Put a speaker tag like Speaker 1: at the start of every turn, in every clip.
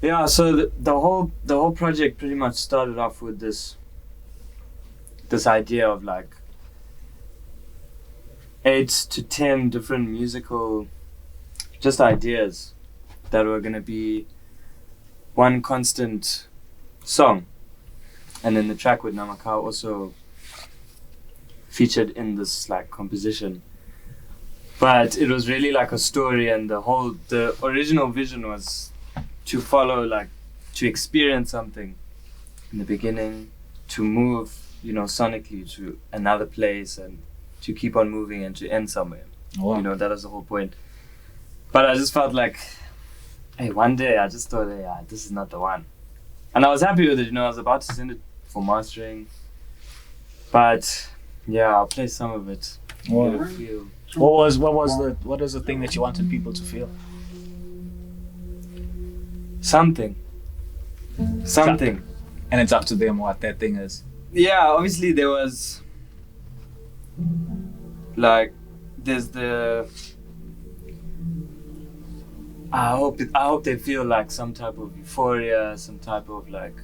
Speaker 1: Yeah, so the whole project pretty much started off with this idea of like 8 to 10 different musical just ideas that were gonna be one constant song, and then the track with Namakau also featured in this like composition. But it was really like a story, and the original vision was to follow, like, to experience something in the beginning, to move, sonically to another place, and to keep on moving and to end somewhere.
Speaker 2: Wow.
Speaker 1: That was the whole point. But I just felt like, hey, one day I just thought, hey, this is not the one. And I was happy with it, I was about to send it for mastering. But yeah, I'll play some of it.
Speaker 2: Wow.
Speaker 1: Get a feel.
Speaker 2: What was the thing that you wanted people to feel?
Speaker 1: Something.
Speaker 2: And it's up to them what that thing is.
Speaker 1: Yeah, obviously there was like there's the I hope they feel like some type of euphoria, some type of like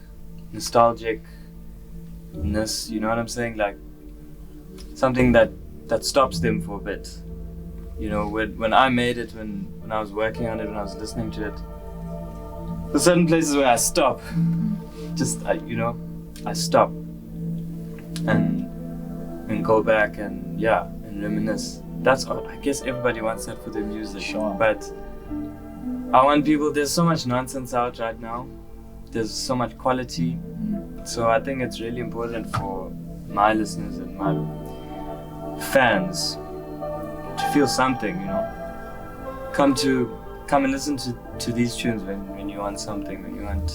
Speaker 1: nostalgicness, you know what I'm saying? Like something that stops them for a bit. When I made it, when I was working on it, when I was listening to it, there's certain places where I stop. I stop and go back and reminisce. That's all. I guess everybody wants that for their music.
Speaker 2: Sure.
Speaker 1: But I want people, there's so much nonsense out right now. There's so much quality. So I think it's really important for my listeners and my fans to feel something, Come and listen to these tunes when you want something, when you want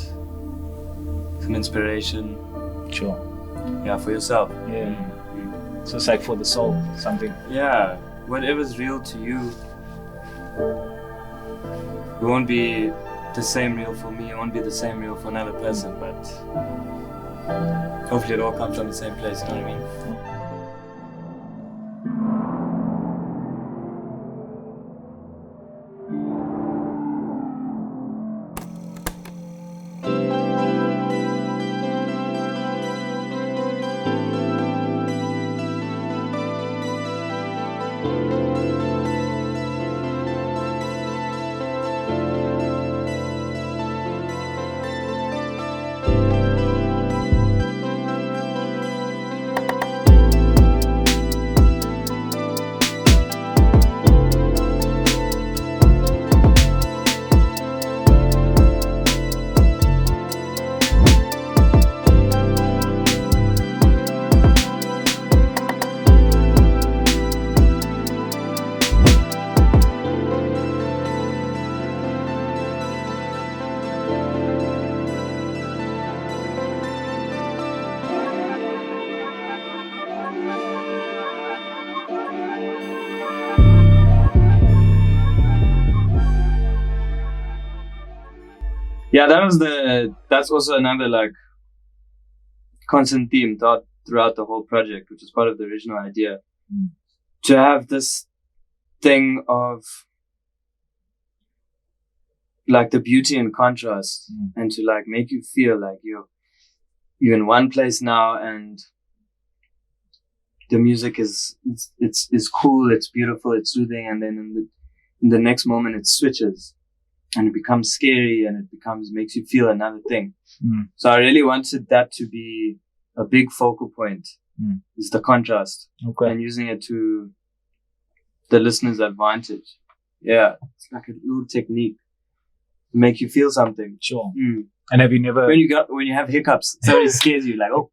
Speaker 1: some inspiration.
Speaker 2: Sure.
Speaker 1: Yeah, for yourself.
Speaker 2: Yeah. So it's like for the soul, something.
Speaker 1: Yeah, whatever's real to you. It won't be the same real for me, it won't be the same real for another person, but hopefully it all comes from the same place, you know what I mean? Yeah, that's also another like constant theme throughout the whole project, which is part of the original idea. To have this thing of like the beauty and contrast, and to like make you feel like you're in one place now, and the music is cool, it's beautiful, it's soothing, and then in the next moment it switches. And it becomes scary, and makes you feel another thing. So I really wanted that to be a big focal point, is the contrast.
Speaker 2: Okay.
Speaker 1: And using it to the listener's advantage. Yeah, it's like a little technique to make you feel something.
Speaker 2: Sure. And have you never...
Speaker 1: When you have hiccups, somebody scares you, like, oh.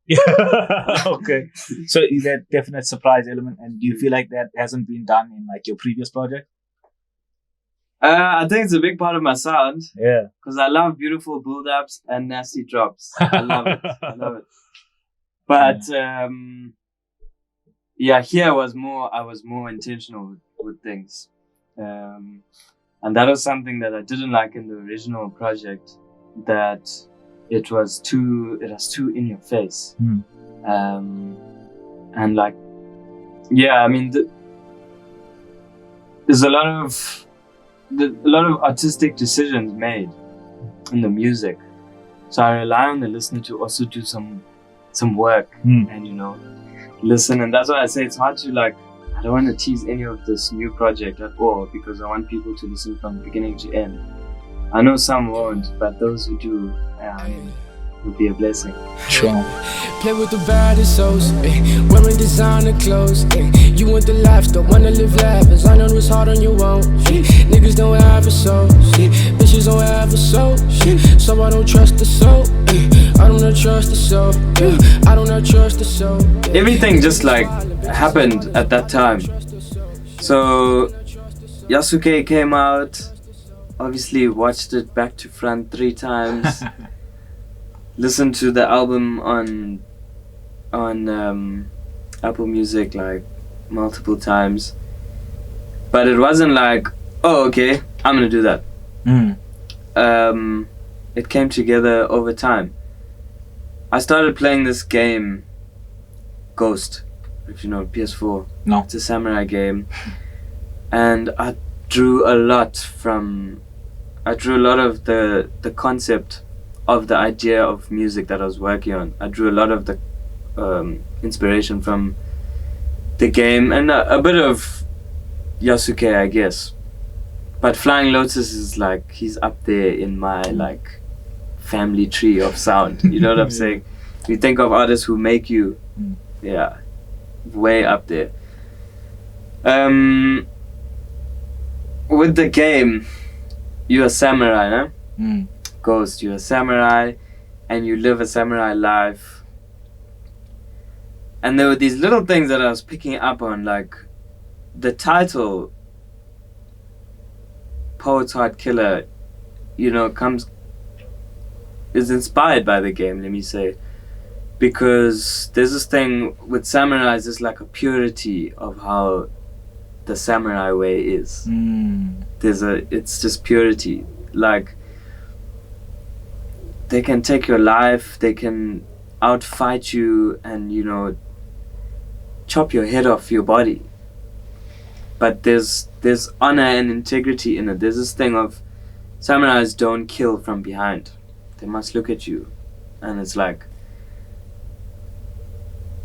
Speaker 2: Okay. So that definite surprise element, and do you feel like that hasn't been done in like your previous project?
Speaker 1: I think it's a big part of my sound.
Speaker 2: Yeah.
Speaker 1: Because I love beautiful build-ups and nasty drops. I love it. But here I was more intentional with things. And that was something that I didn't like in the original project, that it has too in your face. And like, I mean, there's a lot of artistic decisions made in the music. So I rely on the listener to also do some work and, you know, listen. And that's why I say it's hard to, like, I don't want to tease any of this new project at all, because I want people to listen from beginning to end. I know some won't, but those who do, would be a blessing.
Speaker 2: Sure.
Speaker 3: Play with the baddest souls, wearing designer clothes. You want the life, don't wanna live lavish. I know it's hard on your own. Niggas don't have a soul, bitches don't have a soul. So I don't trust the soul. I don't trust the soul. I don't trust the soul.
Speaker 1: Everything just like happened at that time. So Yasuke came out. Obviously watched it back to front 3 times. Listened to the album on Apple Music like multiple times, but it wasn't like, oh okay, I'm gonna do that. It came together over time. I started playing this game, Ghost, if you know, PS4.
Speaker 2: No.
Speaker 1: It's a samurai game, and I drew a lot of the concept of the idea of music that I was working on. I drew a lot of the inspiration from the game and a bit of Yasuke, I guess. But Flying Lotus is like, he's up there in my like family tree of sound. You know what I'm saying? You think of artists who make you, yeah, way up there. With the game, you're a samurai, no? Ghost, you're a samurai and you live a samurai life. And there were these little things that I was picking up on, like the title Poet's Heart Killer, you know, is inspired by the game, let me say, because there's this thing with samurais, there's like a purity of how the samurai way is. It's just purity, like they can take your life, they can outfight you and, you know, chop your head off your body. But there's honor and integrity in it. There's this thing of samurais don't kill from behind. They must look at you. And it's like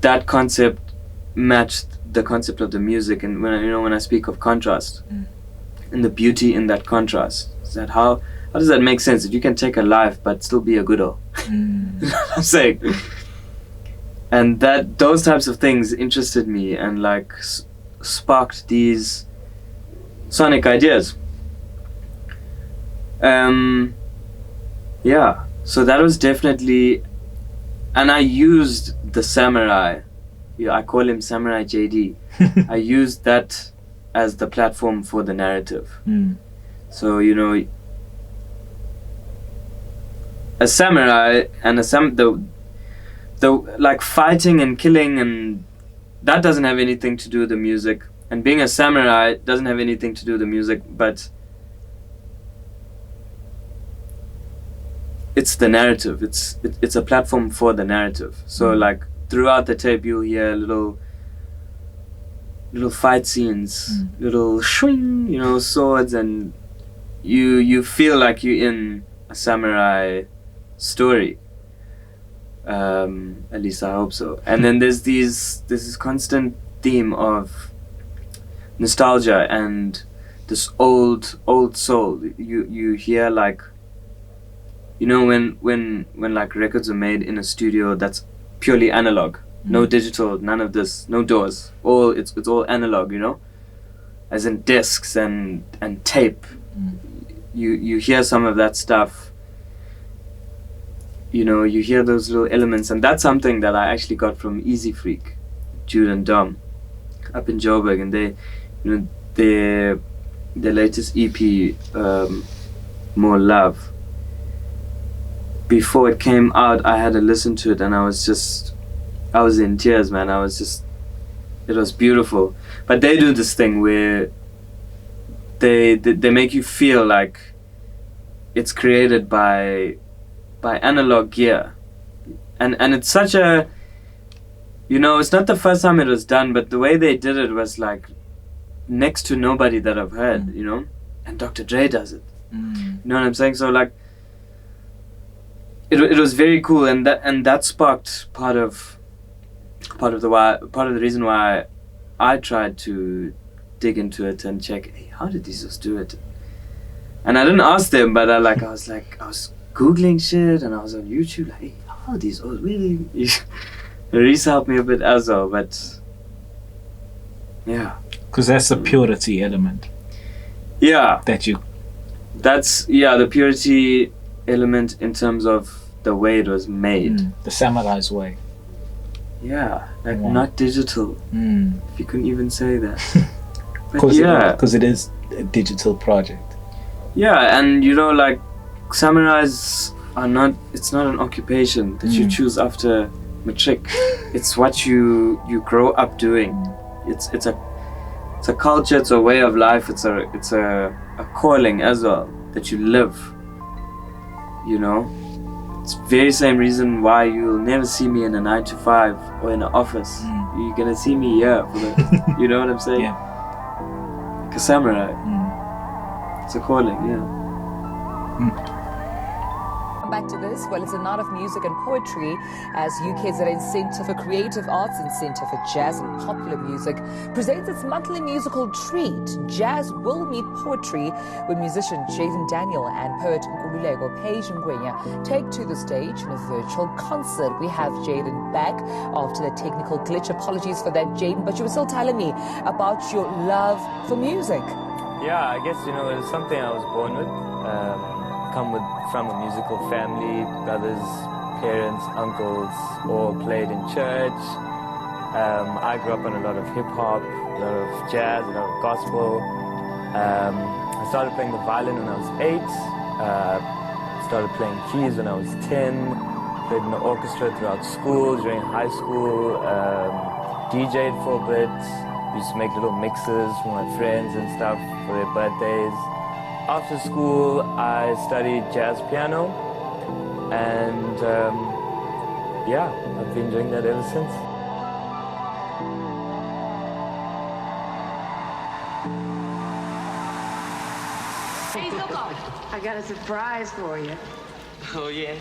Speaker 1: that concept matched the concept of the music. And when I speak of contrast and the beauty in that contrast, is that how does that make sense? If you can take a life but still be a goodo. You know what I'm saying? And those types of things interested me and like sparked these sonic ideas. Yeah, so that was definitely, and I used the samurai. Yeah, I call him Samurai JD. I used that as the platform for the narrative. So, you know, a samurai and the like fighting and killing, and that doesn't have anything to do with the music. And being a samurai doesn't have anything to do with the music, but it's the narrative. It's a platform for the narrative. So like throughout the tape you'll hear little fight scenes, little swing, you know, swords, and you feel like you're in a samurai story. At least I hope so. And then there's this constant theme of nostalgia and this old soul. You hear, like, you know, when like records are made in a studio that's purely analog, no digital, none of this, no doors, it's all analog, you know, as in discs and tape. You hear some of that stuff. You know, you hear those little elements, and that's something that I actually got from Easy Freak, Jude and Dom, up in Joburg, and they, you know, their latest EP, More Love. Before it came out, I had to listen to it, and I was in tears, man. It was beautiful. But they do this thing where they make you feel like it's created by analog gear, and it's such a, you know, it's not the first time it was done, but the way they did it was like next to nobody that I've heard, you know, and Dr. Dre does it. You know what I'm saying? So like it was very cool, and that sparked part of the reason why I tried to dig into it and check, hey, how did these guys do it? And I didn't ask them, but I was googling shit, and I was on YouTube like, hey, how are these all really? Reece helped me a bit as well, but yeah,
Speaker 2: because that's the purity element.
Speaker 1: Yeah,
Speaker 2: that's
Speaker 1: the purity element in terms of the way it was made,
Speaker 2: the samurai's way.
Speaker 1: Yeah, like not digital. If you couldn't even say that.
Speaker 2: Because it is a digital project.
Speaker 1: Yeah, and you know, like samurais are not. It's not an occupation that you choose after matric. It's what you grow up doing. It's a culture. It's a way of life. It's a calling as well that you live. You know, it's the very same reason why you'll never see me in a 9-to-5 or in an office. You're gonna see me here for the. You know what I'm saying?
Speaker 2: Yeah.
Speaker 1: Like a samurai. It's a calling, yeah.
Speaker 4: Back to this, well, it's a night of music and poetry as UKZN's Centre for Creative Arts and Centre for Jazz and Popular Music presents its monthly musical treat. Jazz will meet poetry when musician Jaedon and poet Ntuli take to the stage in a virtual concert. We have Jaedon back after the technical glitch. Apologies for that, Jaedon, but you were still telling me about your love for music.
Speaker 5: Yeah, I guess, you know, it's something I was born with. Come from a musical family, brothers, parents, uncles, all played in church. I grew up on a lot of hip-hop, a lot of jazz, a lot of gospel. I started playing the violin when I was 8. Started playing keys when I was 10. Played in the orchestra throughout school, during high school. DJ'd for a bit. Used to make little mixes for my friends and stuff for their birthdays. After school, I studied jazz piano, and yeah, I've been doing that ever since.
Speaker 6: I got a surprise for you.
Speaker 5: Oh, yeah?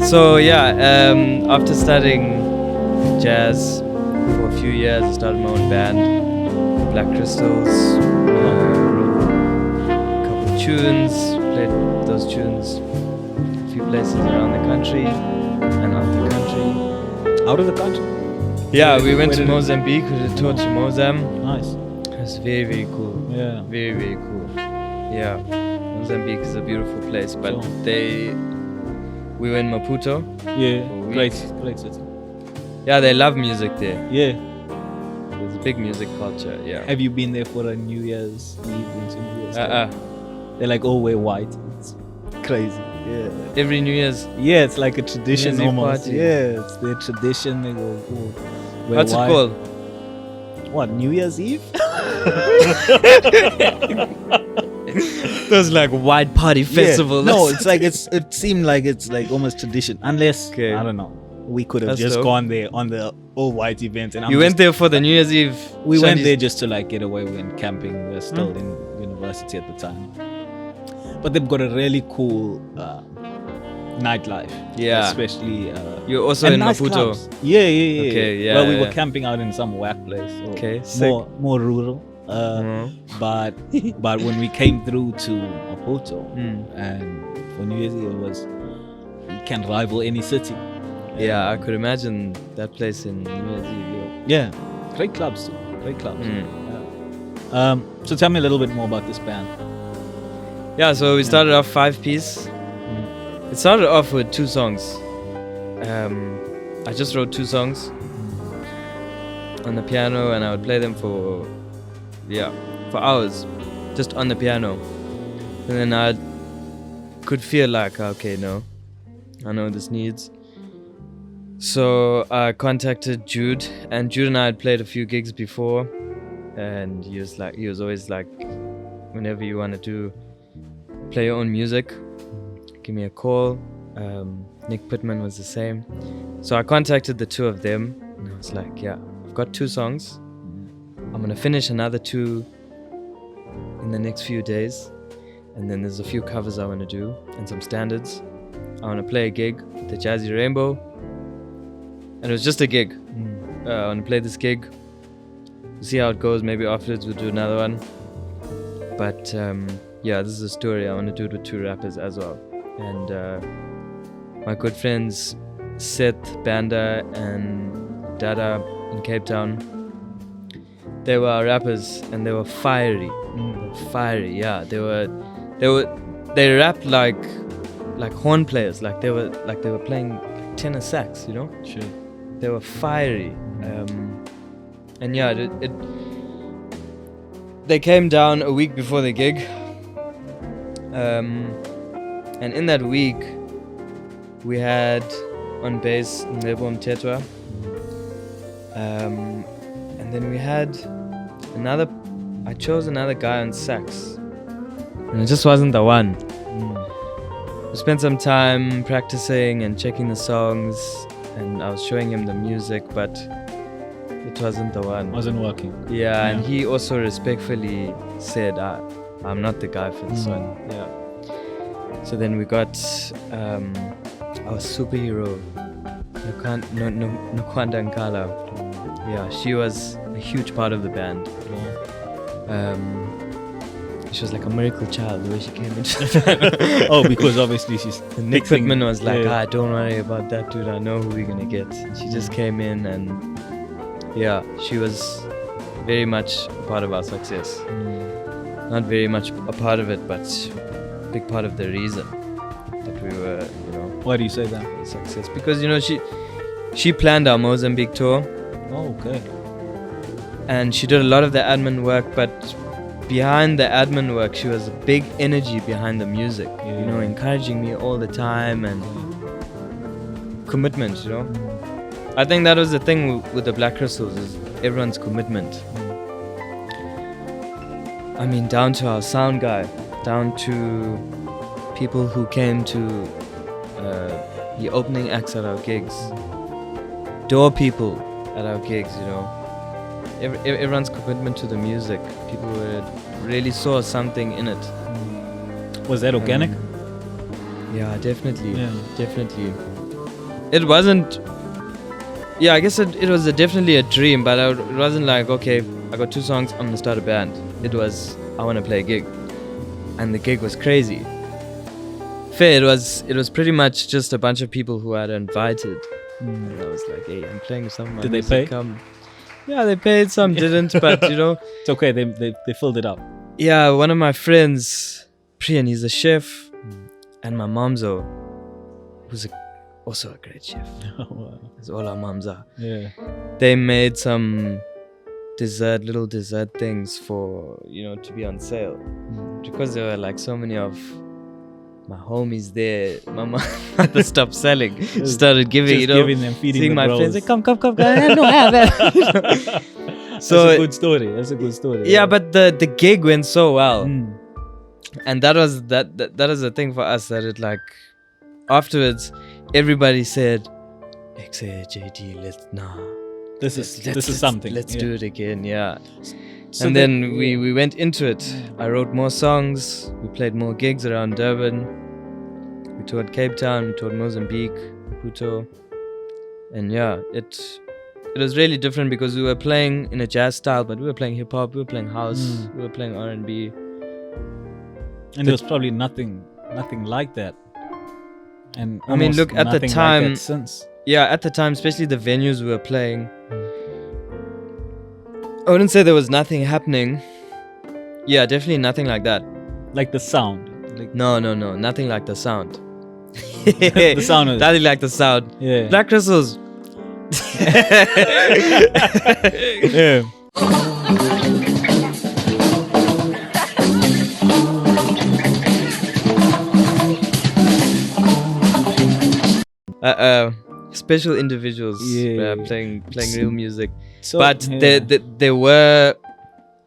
Speaker 1: So yeah, after studying jazz for a few years, I started my own band, Black Crystals. Wrote a couple of tunes, played those tunes a few places around the country and out the country.
Speaker 2: Out of the country?
Speaker 1: Yeah, we went to Mozambique. We did a tour to Mozambique.
Speaker 2: Nice.
Speaker 1: It was very, very cool.
Speaker 2: Yeah.
Speaker 1: Very, very cool. Yeah, Mozambique is a beautiful place, but we were in Maputo.
Speaker 2: Yeah,
Speaker 1: for a week.
Speaker 2: great city.
Speaker 1: Yeah, they love music there.
Speaker 2: Yeah.
Speaker 1: There's a big music culture, yeah.
Speaker 2: Have you been there for a New Year's Eve? New Year's They like all wear white. It's crazy. Yeah.
Speaker 1: Every New Year's.
Speaker 2: Yeah, it's like a tradition
Speaker 1: New Year's Eve
Speaker 2: almost.
Speaker 1: party.
Speaker 2: Yeah, it's their tradition. They go wear
Speaker 1: What's
Speaker 2: white.
Speaker 1: it called?
Speaker 2: What, New Year's Eve?
Speaker 1: There's like white party festival.
Speaker 2: Yeah. No, it's like it seemed like it's like almost tradition. Unless I don't know. We could have
Speaker 1: That's
Speaker 2: just
Speaker 1: dope.
Speaker 2: gone there on the all white event, and
Speaker 1: You went there for the New Year's Eve.
Speaker 2: We went
Speaker 1: Chinese-
Speaker 2: there just to like get away. We went camping. We were still in university at the time, but they've got a really cool nightlife.
Speaker 1: Yeah.
Speaker 2: especially.
Speaker 1: You're also
Speaker 2: and
Speaker 1: in
Speaker 2: nice
Speaker 1: Maputo.
Speaker 2: clubs. Yeah.
Speaker 1: Okay, yeah,
Speaker 2: Well, we
Speaker 1: yeah.
Speaker 2: were camping out in some whack place. So
Speaker 1: Okay, sick.
Speaker 2: more rural. But when we came through to Maputo and for New Year's Eve, it was you can rival any city.
Speaker 1: Yeah, I could imagine that place in New Year's Eve.
Speaker 2: Yeah, great clubs too. great clubs. So tell me a little bit more about this band.
Speaker 5: Yeah, so we started off 5-piece. It started off with 2 songs. I just wrote 2 songs on the piano, and I would play them for hours, just on the piano. And then I could feel like, okay, no, I know this needs. So I contacted Jude, and Jude and I had played a few gigs before, and he was always like, whenever you want to play your own music, give me a call. Nick Pittman was the same. So I contacted the 2 of them, and I was like, yeah, I've got 2 songs. I'm gonna finish another 2 in the next few days, and then there's a few covers I want to do and some standards. I want to play a gig with the Jazzy Rainbow, and it was just a gig. I want to play this gig, see how it goes. Maybe afterwards we'll do another one. But this is a story. I want to do it with 2 rappers as well. And my good friends Seth, Banda, and Dada in Cape Town, they were our rappers, and they were fiery. Fiery, yeah. They rapped like horn players, like they were playing tenor sax, you know.
Speaker 2: Sure.
Speaker 5: They were fiery, and yeah, they came down a week before the gig, and in that week we had on bass Nebo Mtetwa, and then we had I chose another guy on sax, and it just wasn't the one. We spent some time practicing and checking the songs, and I was showing him the music, but it wasn't the one.
Speaker 2: Wasn't working.
Speaker 5: Yeah, and he also respectfully said, I'm not the guy for this one. Yeah. So then we got our superhero, Nokwanda Nkala. Yeah, she was a huge part of the band. She was like a miracle child the way she came into the band.
Speaker 2: Oh, because obviously she's...
Speaker 5: Nick Pittman was like, don't worry about that, dude, I know who we're gonna get. And she just came in, and yeah, she was very much a part of our success. Not very much a part of it, but a big part of the reason that we were,
Speaker 2: Why do you say that?
Speaker 5: Success. Because, she planned our Mozambique tour.
Speaker 2: Oh, okay.
Speaker 5: And she did a lot of the admin work, but behind the admin work, she was a big energy behind the music, encouraging me all the time, and commitment, I think that was the thing with the Black Crystals, is everyone's commitment. I mean, down to our sound guy, down to people who came to the opening acts at our gigs, door people at our gigs, everyone's commitment to the music. People really saw something in it.
Speaker 2: Was that organic?
Speaker 5: Yeah, definitely. Definitely. It wasn't... Yeah, I guess it was definitely a dream, but it wasn't like, okay, I got 2 songs, I'm going to start a band. It was, I want to play a gig. And the gig was crazy. Fair, it was pretty much just a bunch of people who I had invited. And I was like, hey, I'm playing some of my
Speaker 2: music.
Speaker 5: Did they pay? Come. Yeah, they paid, some didn't, but
Speaker 2: It's okay, they filled it up.
Speaker 5: Yeah, one of my friends, Priyan, he's a chef, and my momzo, who's also a great chef.
Speaker 2: Wow.
Speaker 5: As all our moms are.
Speaker 2: Yeah.
Speaker 5: They made some little dessert things for, to be on sale. Because there were like so many of my homies there, my mother stopped selling, started giving,
Speaker 2: giving them, feeding
Speaker 5: seeing
Speaker 2: the
Speaker 5: my
Speaker 2: bros.
Speaker 5: friends, like, come, no, have that. So
Speaker 2: that's a good story. That's a good story.
Speaker 5: Yeah, but the gig went so well, and that was the thing for us, that it like afterwards everybody said, JD,
Speaker 2: this is something.
Speaker 5: Let's do it again, yeah.
Speaker 2: So
Speaker 5: and then we went into it. I wrote more songs. We played more gigs around Durban. We toured Cape Town. We toured Mozambique, Puto, and yeah, it was really different because we were playing in a jazz style, but we were playing hip hop. We were playing house. We were playing R&B.
Speaker 2: And there was probably nothing like that. And
Speaker 5: I mean, look, at the time,
Speaker 2: since.
Speaker 5: Yeah, at the time, especially the venues we were playing,
Speaker 1: I wouldn't say there was nothing happening. Yeah, definitely nothing like that.
Speaker 2: Like the sound. Like
Speaker 1: No, nothing like the sound.
Speaker 2: the sound is.
Speaker 1: Nothing like the sound.
Speaker 2: Yeah.
Speaker 1: Black crystals.
Speaker 2: Yeah.
Speaker 1: Special individuals playing real music.
Speaker 2: So,
Speaker 1: But there were,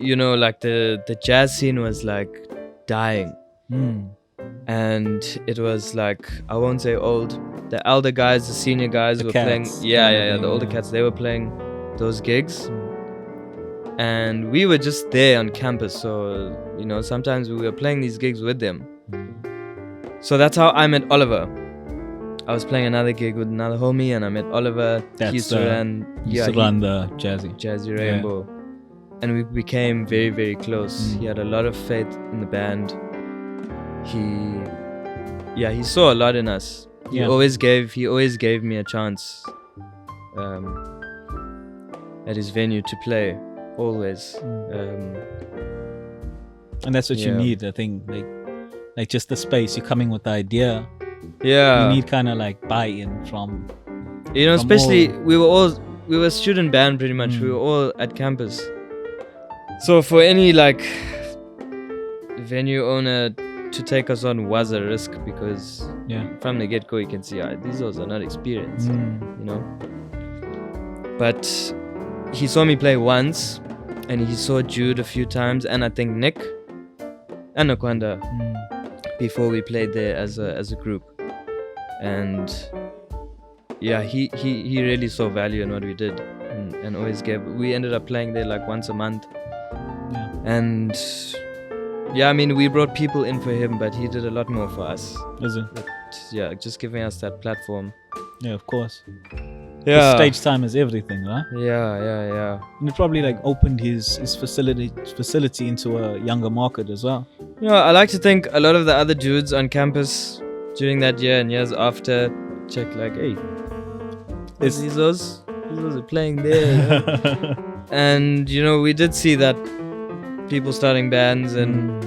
Speaker 1: like the jazz scene was like dying. And it was like, I won't say old, the elder guys, the senior guys were playing. The older cats, they were playing those gigs. And we were just there on campus, so sometimes we were playing these gigs with them. So that's how I met Oliver. I was playing another gig with another homie, and I met Oliver. He used to run
Speaker 2: the
Speaker 1: Jazzy Rainbow, and we became very, very close. He had a lot of faith in the band. He saw a lot in us. He always gave me a chance at his venue to play, always.
Speaker 2: And that's what you need, I think, like just the space. You're coming with the idea.
Speaker 1: Yeah,
Speaker 2: you need kind of like buy-in from
Speaker 1: especially we were a student band pretty much. We were all at campus, so for any like venue owner to take us on was a risk, because from the get-go you can see these guys are not experienced, but he saw me play once, and he saw Jude a few times, and I think Nick and Nakwanda before we played there as a group. And he really saw value in what we did, and always gave. We ended up playing there like once a month. And I mean, we brought people in for him, but he did a lot more for us.
Speaker 2: Is it?
Speaker 1: But, just giving us that platform.
Speaker 2: Yeah, of course.
Speaker 1: Yeah,
Speaker 2: stage time is everything, right?
Speaker 1: Yeah.
Speaker 2: And it probably like opened his facility into a younger market as well.
Speaker 1: I like to think a lot of the other dudes on campus during that year and years after check like, hey, these are playing there. And we did see that people starting bands and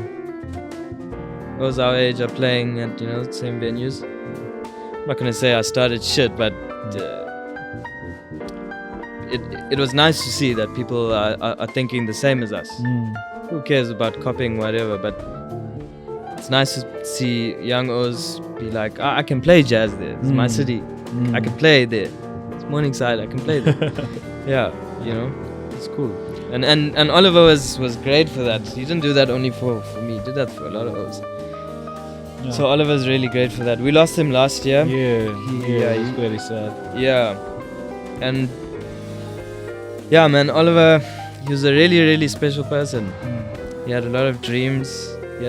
Speaker 1: those our age are playing at same venues. I'm not gonna say I started shit, but it was nice to see that people are thinking the same as us. Who cares about copying whatever, but it's nice to see young O's be like, I can play jazz there. It's my city. I can play there. It's Morningside. I can play there. It's cool. And Oliver was great for that. He didn't do that only for me. He did that for a lot of O's. Yeah. So Oliver's really great for that. We lost him last year.
Speaker 2: He's very sad.
Speaker 1: Yeah. And man, Oliver, he was a really, really special person. He had a lot of dreams. He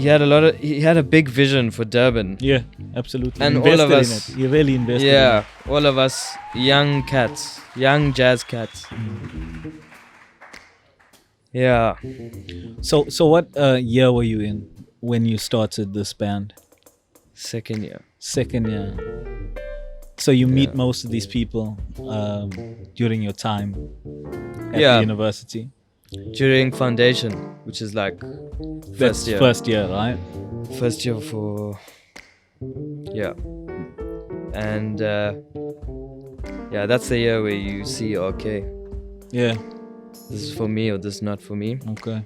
Speaker 1: had a big vision for Durban.
Speaker 2: Yeah, absolutely.
Speaker 1: And all of us,
Speaker 2: he really invested.
Speaker 1: Yeah, all of us young cats, young jazz cats. Yeah.
Speaker 2: So what year were you in when you started this band?
Speaker 1: Second year.
Speaker 2: So you meet most of these people during your time at the university?
Speaker 1: During foundation, which is like first year.
Speaker 2: First year, right?
Speaker 1: First year for... Yeah. And that's the year where you see, okay.
Speaker 2: Yeah.
Speaker 1: This is for me or this is not for me.
Speaker 2: Okay.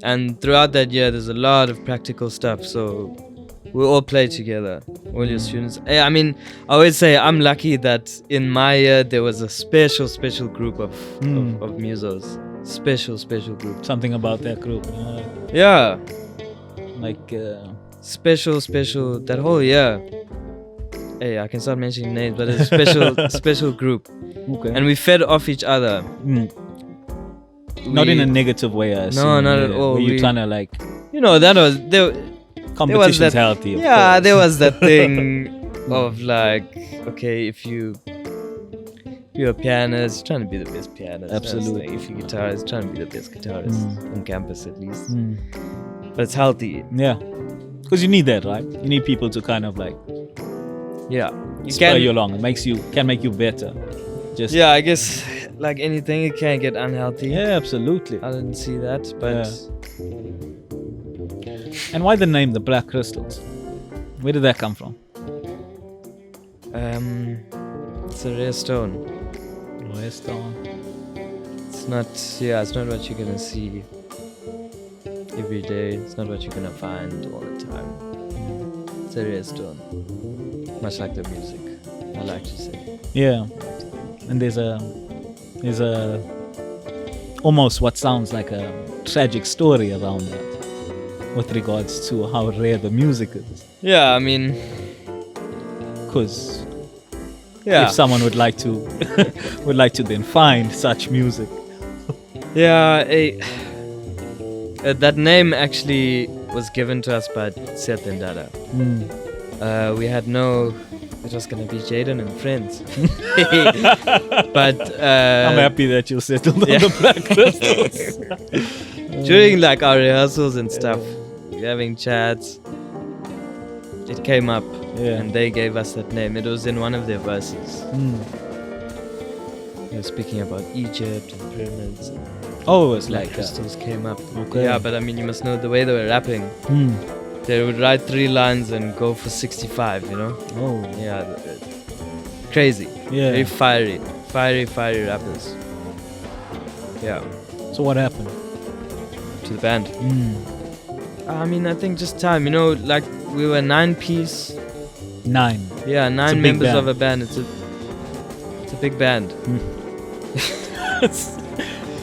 Speaker 1: And throughout that year, there's a lot of practical stuff. So we all play together, all your students. I mean, I always say I'm lucky that in my year, there was a special group of musos. Special group.
Speaker 2: Something about that group.
Speaker 1: Yeah.
Speaker 2: Like...
Speaker 1: Special, that whole year. Hey, I can start mentioning names, but it's a special group.
Speaker 2: Okay.
Speaker 1: And we fed off each other.
Speaker 2: Not in a negative way, I assume.
Speaker 1: No, not at all.
Speaker 2: Were you trying to like...
Speaker 1: Competition's
Speaker 2: healthy, of
Speaker 1: yeah,
Speaker 2: course.
Speaker 1: there was that thing of like, okay, if you're a pianist, trying to be the best pianist.
Speaker 2: Absolutely.
Speaker 1: If you're a guitarist, trying to be the best guitarist on campus at least. But it's healthy.
Speaker 2: Yeah. Because you need that, right? You need people to kind of like...
Speaker 1: Yeah.
Speaker 2: spur you along. It can make you better. Just
Speaker 7: Yeah, I guess like anything, it can get unhealthy.
Speaker 2: Yeah, absolutely.
Speaker 7: I didn't see that, but
Speaker 2: And why the name the Black Crystals? Where did that come from?
Speaker 7: it's a rare stone.
Speaker 2: Rare stone.
Speaker 7: It's not. Yeah, it's not what you're gonna see every day. It's not what you're gonna find all the time. It's a rare stone, much like the music. I like to say.
Speaker 2: Yeah, and there's a almost what sounds like a tragic story around that, with regards to how rare the music is.
Speaker 7: Yeah, I mean,
Speaker 2: because
Speaker 7: yeah,
Speaker 2: if someone would like to then find such music.
Speaker 7: yeah, that name actually was given to us by Andile. We had no. It was gonna be Jaedon and friends. But
Speaker 2: I'm happy that you settled on the Black Crystals.
Speaker 7: During like our rehearsals and stuff, having chats, it came up, and they gave us that name. It was in one of their verses. They were speaking about Egypt and pyramids.
Speaker 2: Oh, it was
Speaker 7: Black
Speaker 2: like
Speaker 7: crystals came up.
Speaker 2: Okay.
Speaker 7: Yeah, but I mean, you must know the way they were rapping. They would write 3 lines and go for 65, you know?
Speaker 2: Oh.
Speaker 7: Yeah. Crazy.
Speaker 2: Yeah.
Speaker 7: Very fiery rappers. Yeah.
Speaker 2: So what happened
Speaker 7: to the band? I mean, I think just time. You know, like we were 9-piece.
Speaker 2: 9.
Speaker 7: Yeah, 9 members of a band. It's a big band.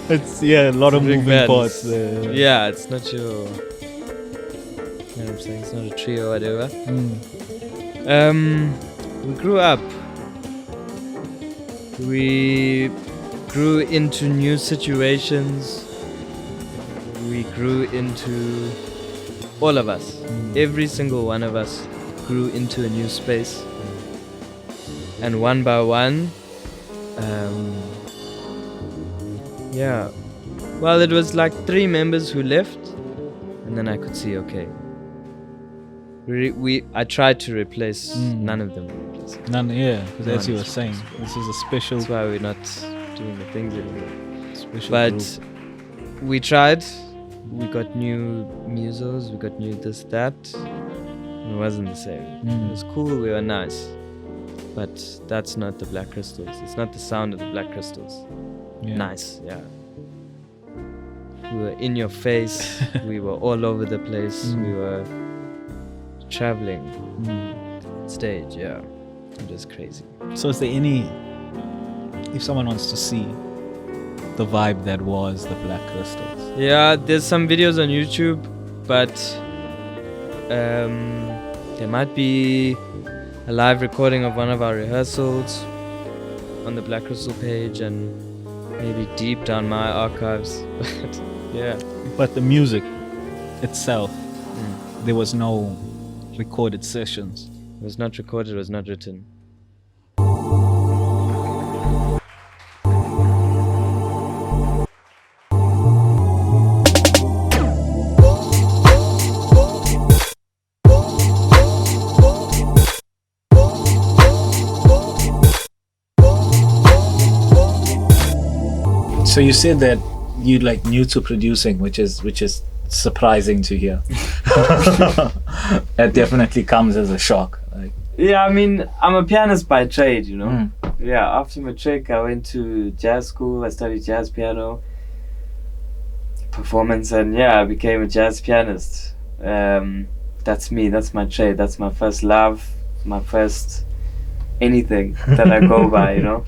Speaker 2: It's a lot of moving parts.
Speaker 7: Yeah, it's not your. You know what I'm saying? It's not a trio or whatever. We grew up. We grew into new situations. We grew into all of us. Every single one of us grew into a new space. And one by one, well, it was like 3 members who left, and then I could see, okay. I tried to replace none of them.
Speaker 2: None, because as you were saying, this is a special.
Speaker 7: That's why we're not doing the things anymore.
Speaker 2: Special
Speaker 7: but
Speaker 2: group.
Speaker 7: We tried. We got new musos. We got new this, that. It wasn't the same. It was cool. We were nice. But that's not the Black Crystals. It's not the sound of the Black Crystals. Nice, yeah. We were in your face. We were all over the place. We were traveling stage, yeah. It was crazy.
Speaker 2: So is there if someone wants to see the vibe that was the Black Crystals?
Speaker 7: Yeah, there's some videos on YouTube, but there might be a live recording of one of our rehearsals on the Black Crystal page, and maybe deep down my archives. But yeah.
Speaker 2: But the music itself, there was no recorded sessions.
Speaker 7: It was not recorded, it was not written.
Speaker 2: So you said that you like new to producing, which is surprising to hear. That definitely comes as a shock.
Speaker 1: Yeah, I mean, I'm a pianist by trade, you know. Yeah, after matric, I went to jazz school. I studied jazz piano, performance, and I became a jazz pianist. That's me. That's my trade. That's my first love. My first anything that I go by, you know.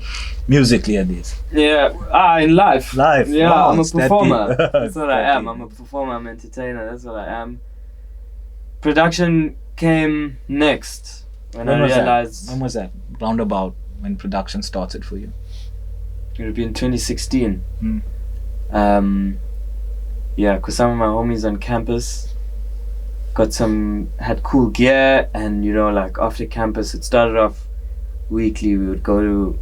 Speaker 2: Musically, at least.
Speaker 1: Yeah, in life. Yeah,
Speaker 2: wow,
Speaker 1: I'm a performer. That's what I am.
Speaker 2: deep.
Speaker 1: I'm a performer. I'm an entertainer. That's what I am. Production came next when I realized.
Speaker 2: When was that? Roundabout when production started for you?
Speaker 1: It would be in 2016. Because some of my homies on campus had cool gear, and you know, like after campus, it started off weekly. We would go to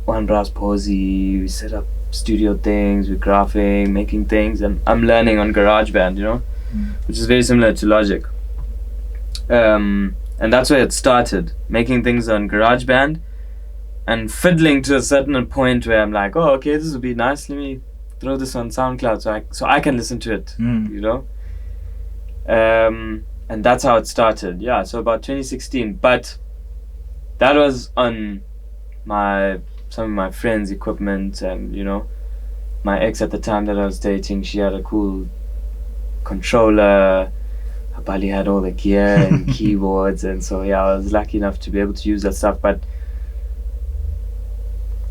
Speaker 1: One Brass Posy, we set up studio things, we're graphing, making things, and I'm learning on GarageBand, you know, which is very similar to Logic. And that's where it started, making things on GarageBand. and fiddling to a certain point where I'm like, oh, okay, this would be nice. Let me throw this on SoundCloud so I can listen to it. You know. And that's how it started. Yeah. So about 2016, but that was on some of my friends' equipment, and you know, my ex at the time that I was dating, she had a cool controller. Bali had all the gear and keyboards, and so yeah, I was lucky enough to be able to use that stuff. But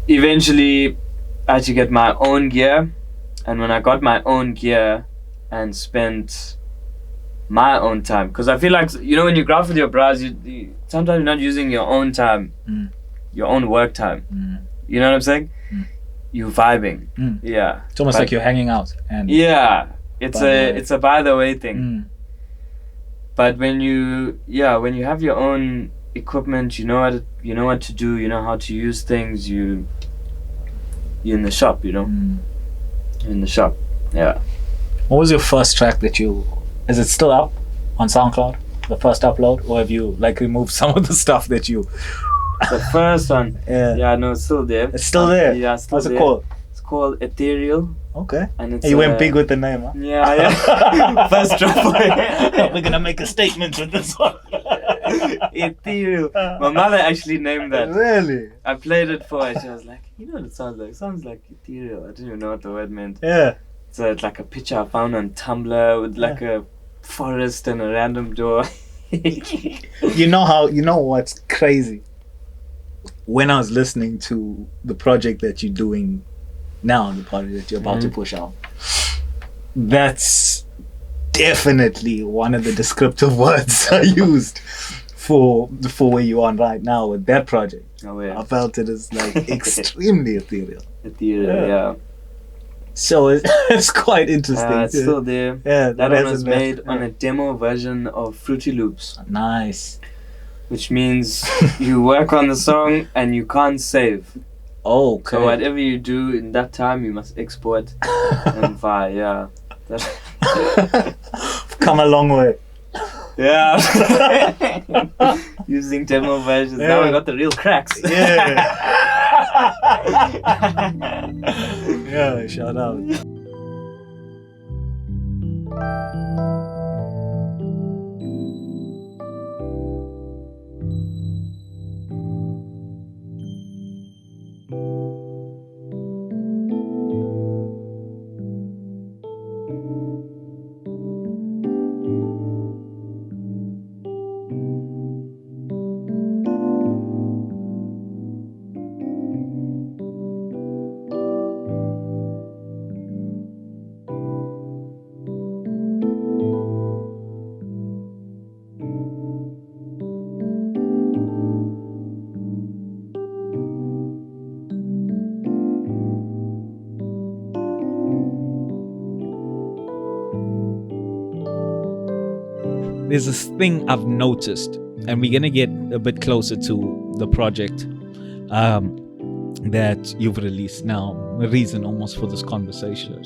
Speaker 1: eventually, I had to get my own gear, and when I got my own gear and spent my own time, because I feel like, you know, when you graph with your bros, you sometimes you're not using your own time, your own work time. You know what I'm saying? You vibing. Yeah.
Speaker 8: It's almost like you're hanging out. And
Speaker 1: yeah, it's a by the way thing. But when you have your own equipment, you know what to do, you know how to use things. You're in the shop, you know. In the shop. Yeah.
Speaker 8: What was your first track that is it still up on SoundCloud? The first upload, or have you like removed some of the stuff that you?
Speaker 1: The first one. Yeah, no, it's still there.
Speaker 8: It's still there.
Speaker 1: Yeah, still
Speaker 8: What's
Speaker 1: there.
Speaker 8: it called?
Speaker 1: It's called Ethereal.
Speaker 8: Okay.
Speaker 1: And it's
Speaker 8: you went big with the name, huh?
Speaker 1: Yeah. First drop.
Speaker 8: We're gonna make a statement with this one.
Speaker 1: Ethereal. My mother actually named that.
Speaker 8: Really?
Speaker 1: I played it for her. She was like, you know what it sounds like? It sounds like ethereal. I didn't even know what the word meant.
Speaker 8: Yeah.
Speaker 1: So it's like a picture I found on Tumblr with like a forest and a random door.
Speaker 8: You know what's crazy? When I was listening to the project that you're doing now, the project that you're about to push out, that's definitely one of the descriptive words I used for where you are right now with that project.
Speaker 1: Oh yeah.
Speaker 8: I felt it as like extremely ethereal.
Speaker 1: Ethereal, yeah.
Speaker 8: So it's quite interesting.
Speaker 1: It's still there.
Speaker 8: Yeah,
Speaker 1: that one was made on a demo version of Fruity Loops.
Speaker 8: Nice.
Speaker 1: Which means you work on the song and you can't save.
Speaker 8: Oh, okay.
Speaker 1: So whatever you do in that time, you must export and file. Yeah.
Speaker 8: Come a long way.
Speaker 1: Yeah. Using demo versions. Yeah. Now we got the real cracks.
Speaker 8: Yeah. Yeah, shout out.
Speaker 2: There's this thing I've noticed, and we're gonna get a bit closer to the project that you've released now. The reason almost for this conversation.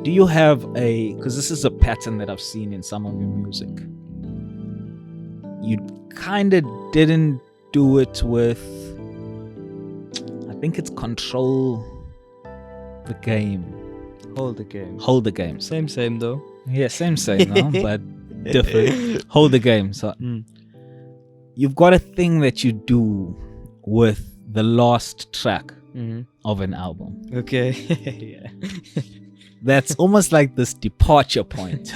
Speaker 2: Do you have because this is a pattern that I've seen in some of your music. You kind of didn't do it with, I think it's Control the Game.
Speaker 7: Hold the Game.
Speaker 2: Hold the Game.
Speaker 7: Same though.
Speaker 2: Yeah, same, no? But different. Hold the Game. So you've got a thing that you do with the last track of an album.
Speaker 7: Okay. Yeah.
Speaker 2: That's almost like this departure point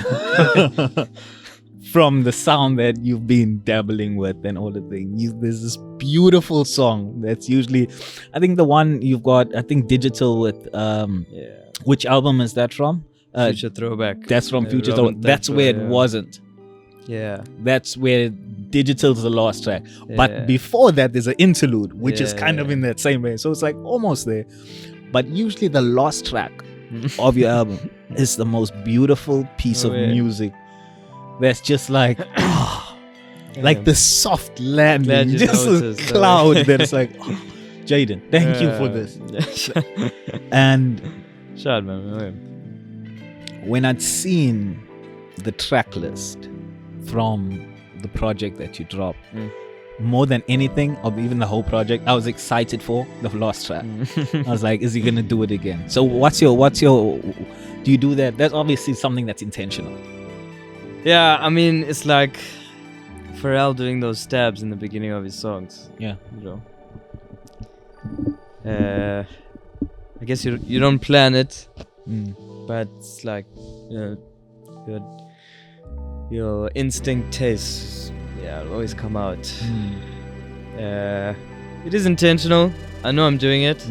Speaker 2: from the sound that you've been dabbling with and all the things. There's this beautiful song that's usually, I think the one you've got, I think Digital with, which album is that from?
Speaker 7: Future Throwback.
Speaker 2: That's from Future Throwback. That's where it wasn't.
Speaker 7: Yeah.
Speaker 2: That's where Digital's the last track.
Speaker 7: Yeah.
Speaker 2: But before that, there's an interlude, which is kind of in that same way. So it's like almost there. But usually the last track of your album is the most beautiful piece of music. That's just like, like the soft landing, just a cloud that is like, Jaedon, thank you for this. And
Speaker 7: shout man.
Speaker 2: When I'd seen the track list from the project that you dropped, more than anything, of even the whole project, I was excited for the last track. I was like, is he gonna do it again? So what's your do you do that? That's obviously something that's intentional.
Speaker 7: Yeah, I mean, it's like Pharrell doing those stabs in the beginning of his songs.
Speaker 2: Yeah.
Speaker 7: You know. I guess you don't plan it, but it's like, you know, your instinct tastes. Yeah, it'll always come out. It is intentional. I know I'm doing it,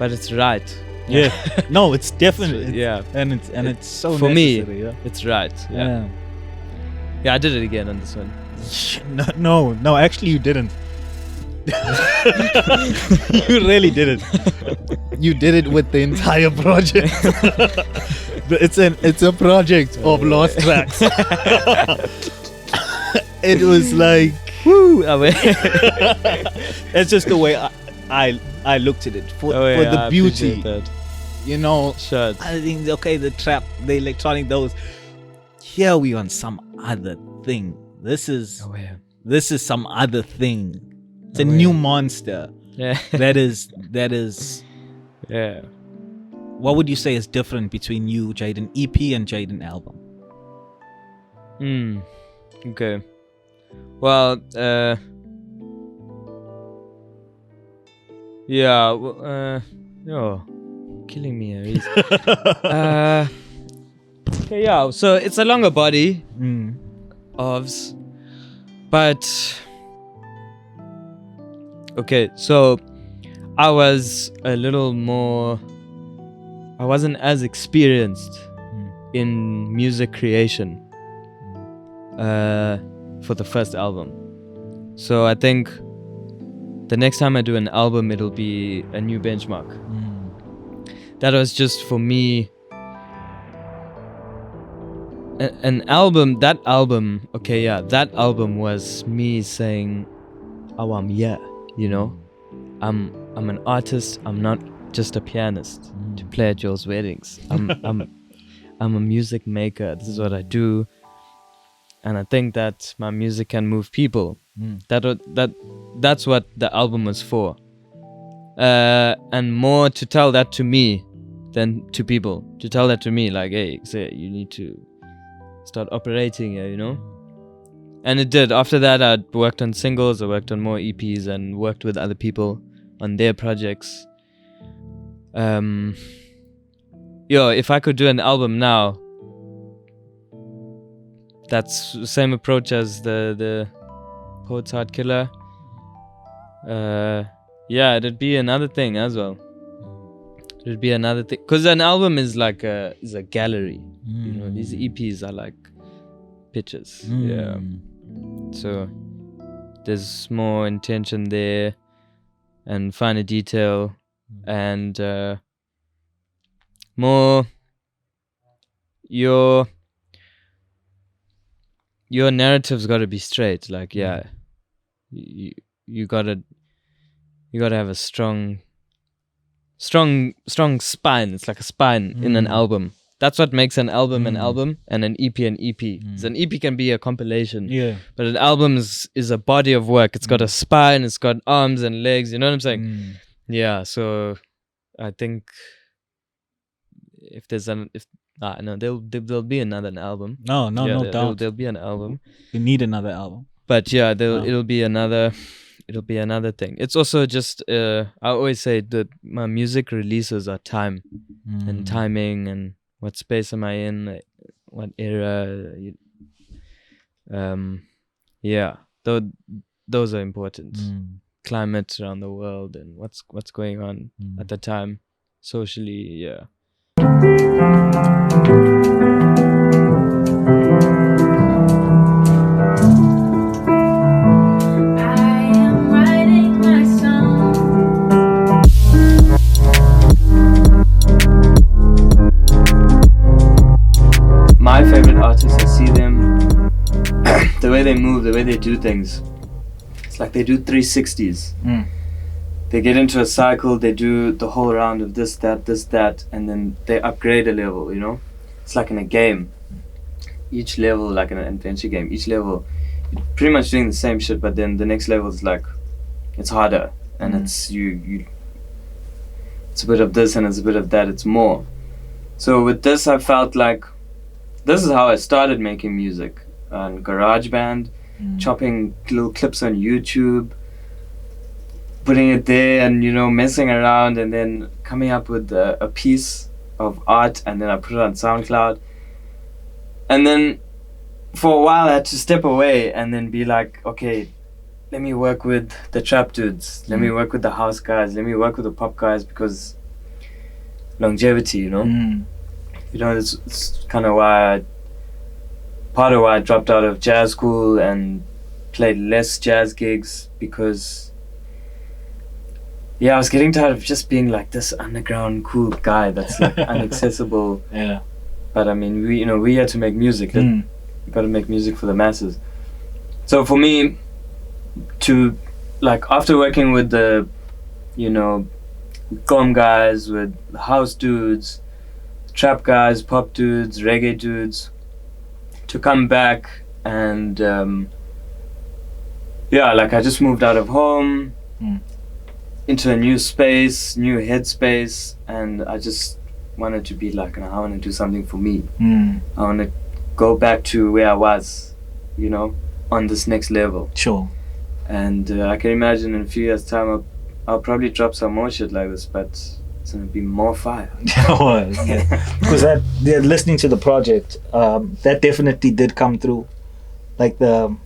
Speaker 7: but it's right.
Speaker 2: Yeah. No, it's definitely.
Speaker 7: Yeah.
Speaker 2: And it's so
Speaker 7: for
Speaker 2: necessary,
Speaker 7: me.
Speaker 2: yeah?
Speaker 7: It's right. Yeah. Yeah, I did it again on this one.
Speaker 2: No, actually you didn't. You really didn't. You did it with the entire project. It's a project of lost tracks. It was like, woo. It's just the way I looked at it for the beauty. You know,
Speaker 7: sure.
Speaker 2: I think the electronic, those. Here we on some other thing. This is some other thing. It's a new monster.
Speaker 7: Yeah.
Speaker 2: That is.
Speaker 7: Yeah.
Speaker 2: What would you say is different between you, Jaedon EP, and Jaedon album?
Speaker 7: Okay. Well, yeah. Killing me, Reece. Okay, yeah. So it's a longer body, ofs, but okay. So I was a little more. I wasn't as experienced in music creation for the first album. So I think the next time I do an album, it'll be a new benchmark. That was just for me. That album was me saying, oh, I'm here, you know? I'm an artist, I'm not just a pianist to play at y'all's weddings. I'm a music maker. This is what I do. And I think that my music can move people. That's what the album was for. And more to tell that to me than to people. To tell that to me, like, hey, say you need to start operating here, you know? And it did. After that, I worked on singles, I worked on more EPs, and worked with other people on their projects. If I could do an album now, that's the same approach as the Poet's Heart Killer. It'd be another thing as well. It'd be another thing, because an album is like a gallery. You know, these EPs are like pictures. Yeah. So there's more intention there, and finer detail, and more your narrative's got to be straight. Like, you gotta have a strong spine. It's like a spine in an album. That's what makes an album an album, and an EP an EP. So an EP can be a compilation, but an album is a body of work. It's got a spine, it's got arms and legs. You know what I'm saying? Yeah. So I think there'll be another album.
Speaker 2: No doubt.
Speaker 7: There'll be an album.
Speaker 2: You need another album.
Speaker 7: But yeah, it'll be another thing. It's also just I always say that my music releases are time and timing, and what space am I in, like, what era. Those are important. Climate around the world and what's going on at the time socially. Yeah.
Speaker 1: My favorite artists, I see them, the way they move, the way they do things. It's like they do 360s. They get into a cycle, they do the whole round of this, that, and then they upgrade a level, you know? It's like in a game. Each level, like in an adventure game, each level pretty much doing the same shit, but then the next level is like it's harder, and it's you it's a bit of this and it's a bit of that, it's more. So with this I felt like this is how I started making music on GarageBand, chopping little clips on YouTube, putting it there and messing around, and then coming up with a piece of art, and then I put it on SoundCloud. And then for a while I had to step away and then be like, okay, let me work with the trap dudes, let me work with the house guys, let me work with the pop guys, because longevity, it's kind of part of why I dropped out of jazz school and played less jazz gigs, because I was getting tired of just being like this underground cool guy that's like inaccessible.
Speaker 8: Yeah.
Speaker 1: But I mean, we're here to make music. You gotta make music for the masses. So for me, to like after working with the, com guys, with the house dudes, trap guys, pop dudes, reggae dudes, to come back and like I just moved out of home into a new space, new headspace, and I just wanted to be like, I want to do something for me. I want to go back to where I was, on this next level.
Speaker 8: Sure.
Speaker 1: And I can imagine in a few years' time I'll probably drop some more shit like this, but it's gonna be more fire.
Speaker 8: Because listening to the project, that definitely did come through, like you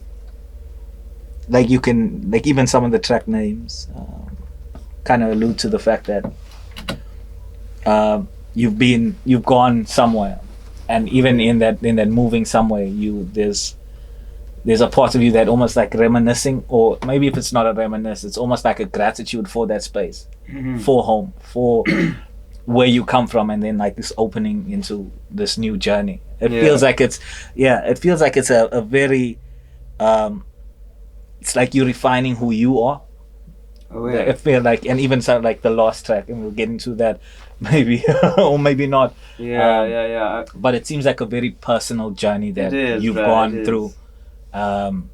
Speaker 8: can even some of the track names kind of allude to the fact that you've gone somewhere, and even in that moving somewhere, there's a part of you that almost like reminiscing, or maybe if it's not a reminisce, it's almost like a gratitude for that space, for home, for where you come from, and then like this opening into this new journey. It feels like it's a very it's like you're refining who you are. I feel like, and even sound like the last track, and we'll get into that maybe or maybe not. But it seems like a very personal journey that you've gone through. And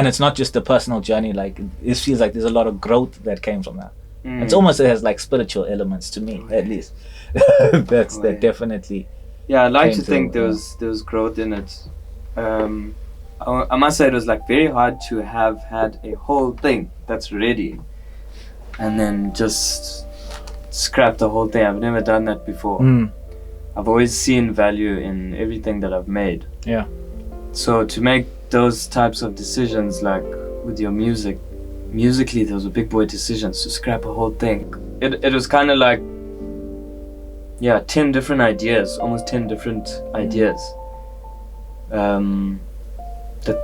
Speaker 8: it's not just a personal journey, like it feels like there's a lot of growth that came from that. It has like spiritual elements to me, at least. That definitely.
Speaker 1: I like to think there was growth in it. I must say it was like very hard to have had a whole thing that's ready and then just scrap the whole thing. I've never done that before. I've always seen value in everything that I've made. So to make those types of decisions, like with your musically those were big boy decisions, to scrap a whole thing. It was kind of like 10 different ideas, almost 10 different ideas. The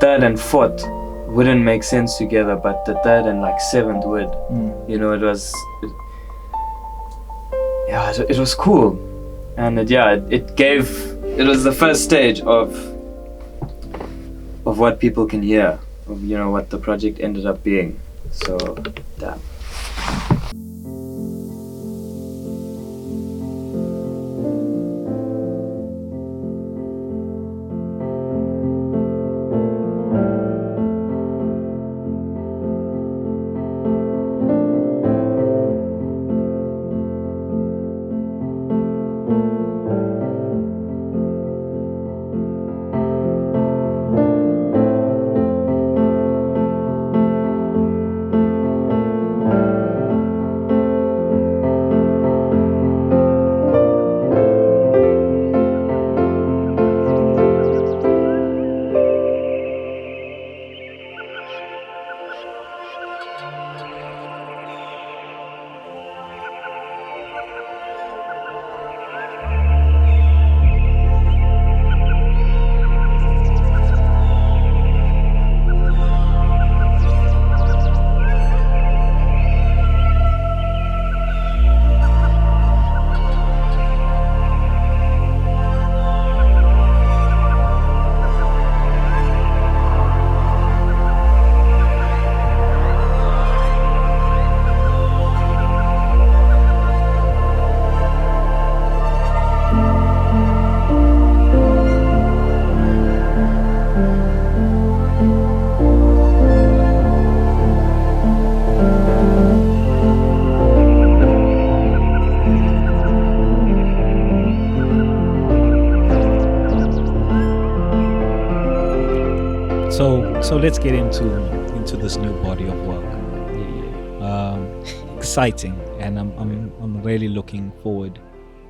Speaker 1: third and fourth wouldn't make sense together, but the third and like seventh would. It was cool, and it was the first stage of what people can hear, of what the project ended up being. So damn.
Speaker 2: So let's get into this new body of work. Exciting, and I'm really looking forward.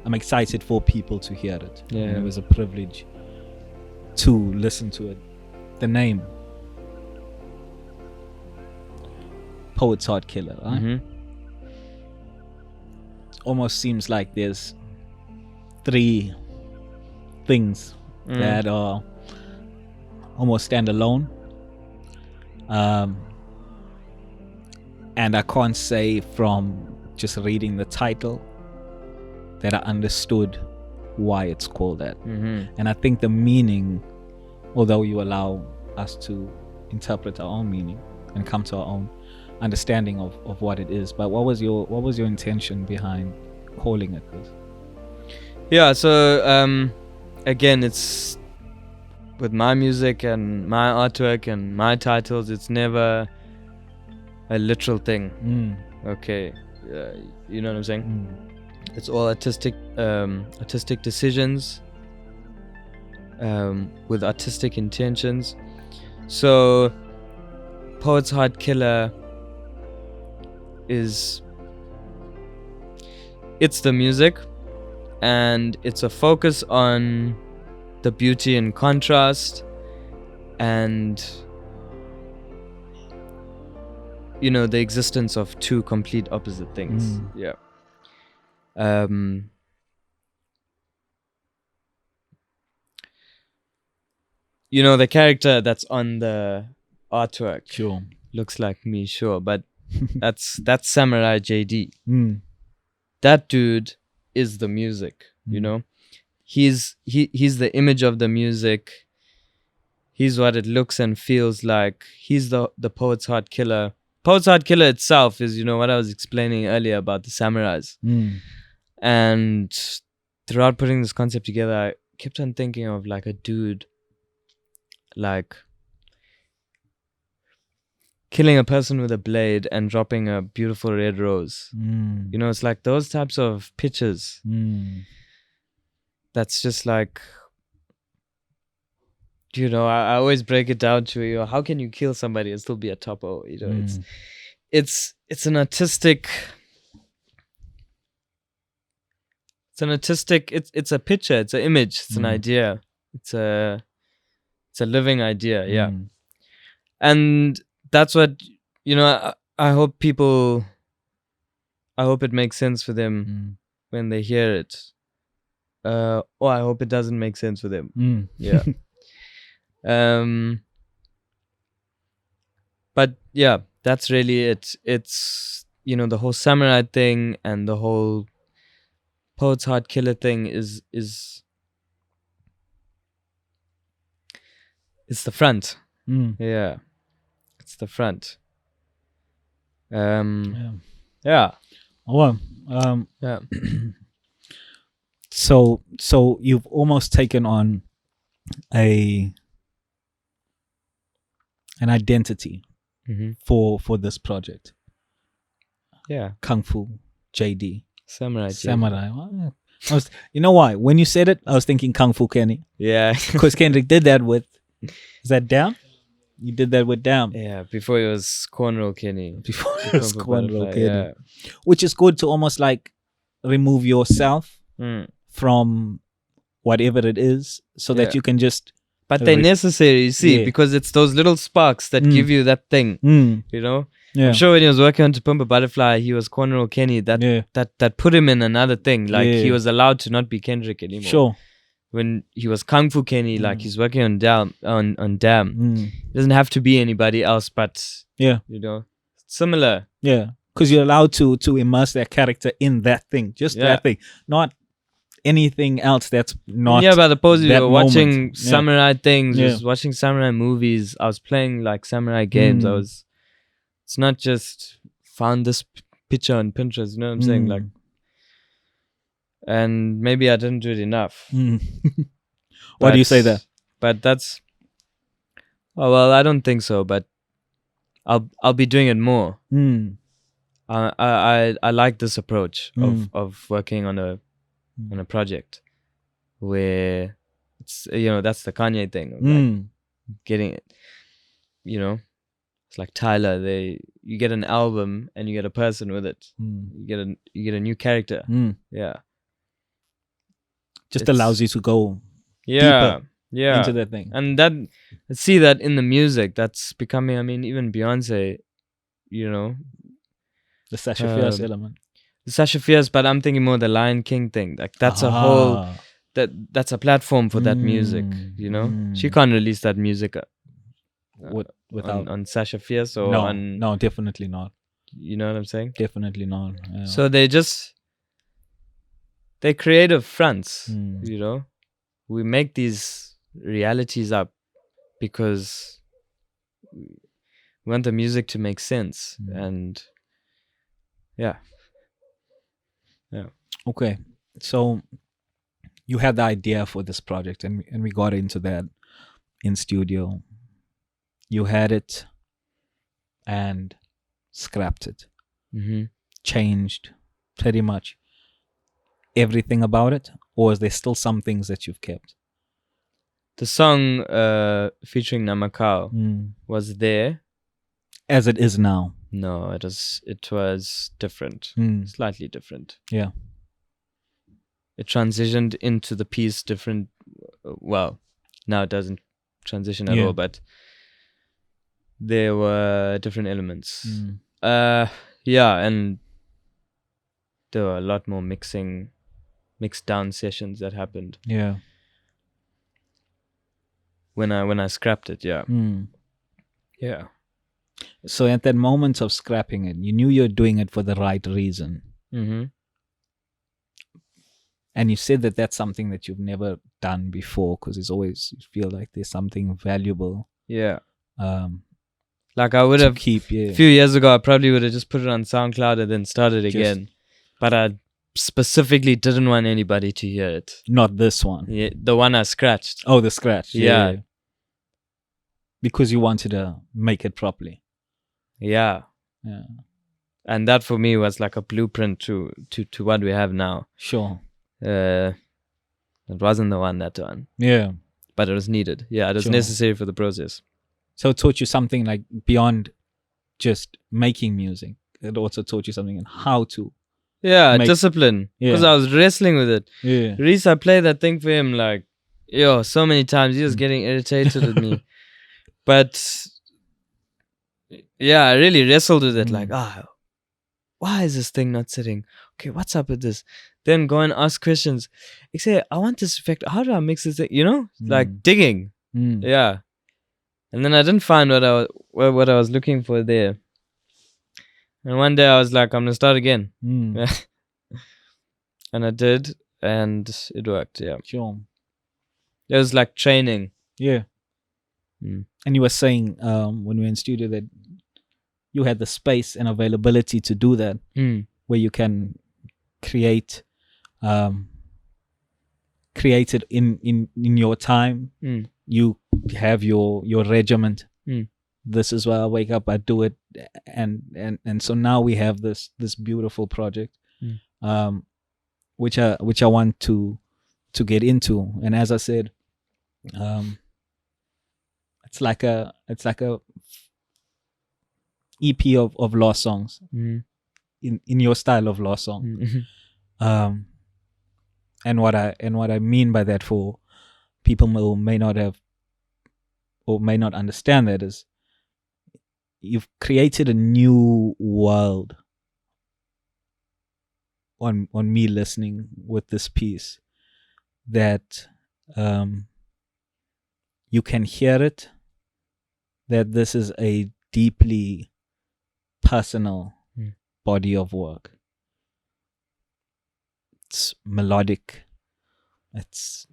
Speaker 2: I'm excited for people to hear it.
Speaker 7: Yeah.
Speaker 2: It was a privilege to listen to it. The name, Poet's Heart Killer, right?
Speaker 7: Mm-hmm.
Speaker 2: Almost seems like there's 3 things that are almost stand alone. And I can't say from just reading the title that I understood why it's called that.
Speaker 7: Mm-hmm.
Speaker 2: And I think the meaning, although you allow us to interpret our own meaning and come to our own understanding of what it is, but what was your intention behind calling it this?
Speaker 7: Yeah, so again, it's with my music and my artwork and my titles, it's never a literal thing. Okay, you know what I'm saying? It's all artistic decisions with artistic intentions. So Poet's Heart Killer it's the music, and it's a focus on the beauty and contrast, and the existence of 2 complete opposite things. Yeah. The character that's on the artwork
Speaker 2: Sure.
Speaker 7: looks like me, sure, but that's Samurai JD. That dude is the music, he's the image of the music. He's what it looks and feels like. He's the Poet's Heart Killer. Poet's Heart Killer itself is, what I was explaining earlier about the samurais. And throughout putting this concept together, I kept on thinking of like a dude like killing a person with a blade and dropping a beautiful red rose. It's like those types of pictures. That's just like, I always break it down to, how can you kill somebody and still be a topo? It's an artistic. It's a picture. It's an image. It's an idea. It's a living idea. Yeah, and that's what I hope people. I hope it makes sense for them when they hear it. Or I hope it doesn't make sense for them. Yeah. But yeah, that's really it. It's the whole samurai thing and the whole Poet's Heart Killer thing is it's the front. Yeah, it's the front. Yeah.
Speaker 2: Well,
Speaker 7: yeah.
Speaker 2: So you've almost taken on an identity for this project.
Speaker 7: Yeah.
Speaker 2: Kung Fu JD.
Speaker 7: Samurai.
Speaker 2: I was, why? When you said it, I was thinking Kung Fu Kenny.
Speaker 7: Yeah.
Speaker 2: Because Kendrick did that with, is that Down? You did that with Down.
Speaker 7: Yeah, before it was Cornrow Kenny.
Speaker 2: Before it was Cornrow Kenny.
Speaker 7: Yeah.
Speaker 2: Which is good to almost like remove yourself from whatever it is so that you can just...
Speaker 7: But they're necessary, you see, because it's those little sparks that give you that thing, Yeah. I'm sure when he was working on To Pimp a Butterfly, he was Cornrow Kenny. That put him in another thing. Like, he was allowed to not be Kendrick anymore.
Speaker 2: Sure.
Speaker 7: When he was Kung Fu Kenny, like, he's working on Damn. It doesn't have to be anybody else, but, similar.
Speaker 2: Yeah. Because you're allowed to immerse that character in that thing. Just that thing. Not anything else that's not.
Speaker 7: Yeah, but opposed we were watching
Speaker 2: moment.
Speaker 7: samurai things, was watching samurai movies. I was playing like samurai games. It's not just found this picture on Pinterest, you know what I'm saying? Like, and maybe I didn't do it enough.
Speaker 2: Why do you say that?
Speaker 7: But that's, well, I don't think so, but I'll be doing it more. I like this approach of working on a project where it's, that's the Kanye thing, like getting it. you know, it's like Tyler. You get an album and you get a person with it. You get a new character. Yeah.
Speaker 2: Just allows you to go
Speaker 7: deeper
Speaker 2: into that thing.
Speaker 7: And I see that in the music. That's becoming, I mean, even Beyonce, you know.
Speaker 2: The Sasha Fierce element.
Speaker 7: The Sasha Fierce, but I'm thinking more the Lion King thing. Like that's a whole, that's a platform for that music, you know. She can't release that music
Speaker 2: without
Speaker 7: on Sasha Fierce or
Speaker 2: no, definitely not.
Speaker 7: You know what I'm saying?
Speaker 2: Definitely not. Yeah.
Speaker 7: So they're creative fronts, you know. We make these realities up because we want the music to make sense, and yeah.
Speaker 2: Okay, so you had the idea for this project, and we got into that in studio. You had it and scrapped it, changed pretty much everything about it, or is there still some things that you've kept?
Speaker 7: The song featuring Namakau was there
Speaker 2: as it is now.
Speaker 7: No, it was different, slightly different.
Speaker 2: Yeah,
Speaker 7: it transitioned into the piece different. Well, now it doesn't transition at all, but there were different elements. Yeah, and there were a lot more mixed down sessions that happened.
Speaker 2: Yeah.
Speaker 7: When I scrapped it, yeah. Yeah.
Speaker 2: So at that moment of scrapping it, you knew you're doing it for the right reason. And you said that that's something that you've never done before, because it's always, you feel like there's something valuable.
Speaker 7: Yeah. Like I would have
Speaker 2: keep.
Speaker 7: A few years ago, I probably would have just put it on SoundCloud and then started again. But I specifically didn't want anybody to hear it.
Speaker 2: Not this one.
Speaker 7: Yeah, the one I scratched.
Speaker 2: Oh, the scratch.
Speaker 7: Yeah.
Speaker 2: Because you wanted to make it properly.
Speaker 7: Yeah.
Speaker 2: Yeah.
Speaker 7: And that for me was like a blueprint to what we have now.
Speaker 2: Sure.
Speaker 7: It wasn't the one, that one.
Speaker 2: Yeah.
Speaker 7: But it was needed. Yeah, it was necessary for the process.
Speaker 2: So it taught you something like beyond just making music. It also taught you something on how to.
Speaker 7: Yeah, discipline. Because I was wrestling with it.
Speaker 2: Yeah.
Speaker 7: Reece, I played that thing for him like, so many times. He was getting irritated with me. But yeah, I really wrestled with it. Like, why is this thing not sitting? Okay, what's up with this? Then go and ask questions. I say, I want this effect. How do I mix this thing? You know, like digging. Yeah. And then I didn't find what I was looking for there. And one day I was like, I'm gonna start again. And I did, and it worked. Yeah.
Speaker 2: Sure.
Speaker 7: It was like training.
Speaker 2: Yeah. And you were saying when we were in studio that you had the space and availability to do that, where you can create it in your time. You have your regiment. This is where I wake up, I do it, and so now we have this beautiful project, which I want to get into. And as I said, it's like a EP of lost songs, in your style of lost song. And what I mean by that, for people who may not have or may not understand, that is, you've created a new world on me listening with this piece, that you can hear it, that this is a deeply personal body of work. It's melodic. It's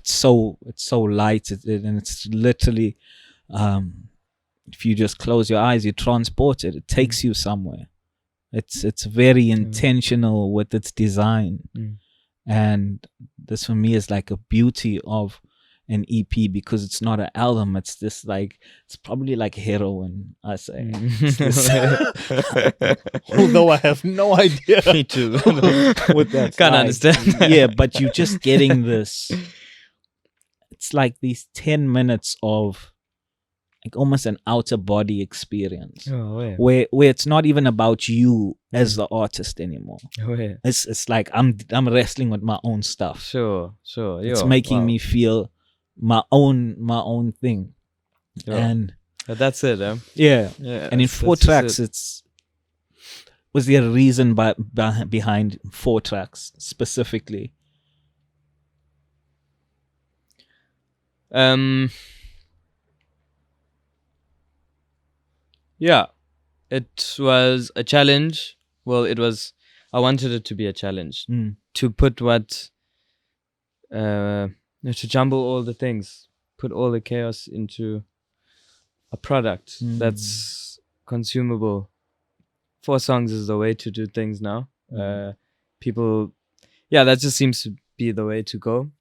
Speaker 2: so light, and it's literally, if you just close your eyes, you transport it. It takes you somewhere. It's very intentional with its design, and this for me is like a beauty of an EP, because it's not an album. It's this, like, it's probably like heroin, I say. Although I have no idea.
Speaker 7: Me too.
Speaker 2: What that's
Speaker 7: Can't
Speaker 2: like.
Speaker 7: understand.
Speaker 2: Yeah, but you're just getting this. It's like these 10 minutes of almost an outer body experience.
Speaker 7: Oh, yeah.
Speaker 2: Where it's not even about you as the artist anymore.
Speaker 7: Oh, yeah.
Speaker 2: It's like I'm wrestling with my own stuff.
Speaker 7: Sure.
Speaker 2: It's making me feel my own thing.
Speaker 7: Yo.
Speaker 2: And
Speaker 7: But that's it,
Speaker 2: yeah. And in 4
Speaker 7: that's
Speaker 2: tracks,
Speaker 7: it.
Speaker 2: was there a reason behind 4 tracks specifically?
Speaker 7: Yeah, it was a challenge. Well, I wanted it to be a challenge to put to jumble all the things, put all the chaos into a product that's consumable. 4 songs is the way to do things now. People, that just seems to be the way to go,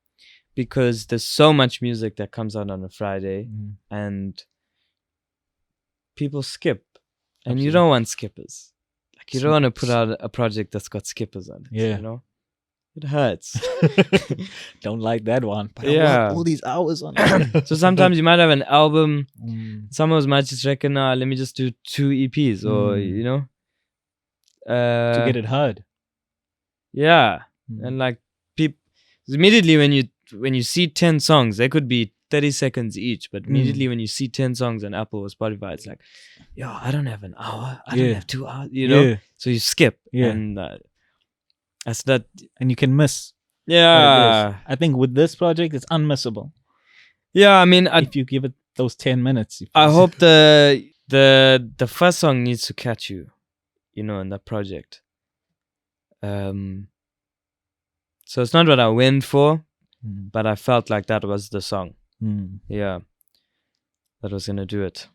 Speaker 7: because there's so much music that comes out on a Friday and people skip. And
Speaker 2: Absolutely.
Speaker 7: you don't want skippers. Like, you don't want to put out a project that's got skippers on it.
Speaker 2: Yeah.
Speaker 7: You know? It hurts.
Speaker 2: Don't like that one. But I
Speaker 7: Yeah.
Speaker 2: want all these hours on it.
Speaker 7: So sometimes you might have an album. Some of us might just reckon, let me just do 2 EPs or, you know.
Speaker 2: To get it heard.
Speaker 7: Yeah. And like, immediately when you see 10 songs, they could be 30 seconds each, but immediately when you see 10 songs on Apple or Spotify, it's like, yo, I don't have an hour. I don't have 2 hours, you know?
Speaker 2: Yeah.
Speaker 7: So you skip.
Speaker 2: Yeah.
Speaker 7: And that's that.
Speaker 2: And you can miss.
Speaker 7: Yeah.
Speaker 2: I think with this project, it's unmissable.
Speaker 7: Yeah, I mean,
Speaker 2: if you give it those 10 minutes.
Speaker 7: I hope the first song needs to catch you, you know, in that project. So it's not what I went for, but I felt like that was the song. Yeah, that was gonna do it.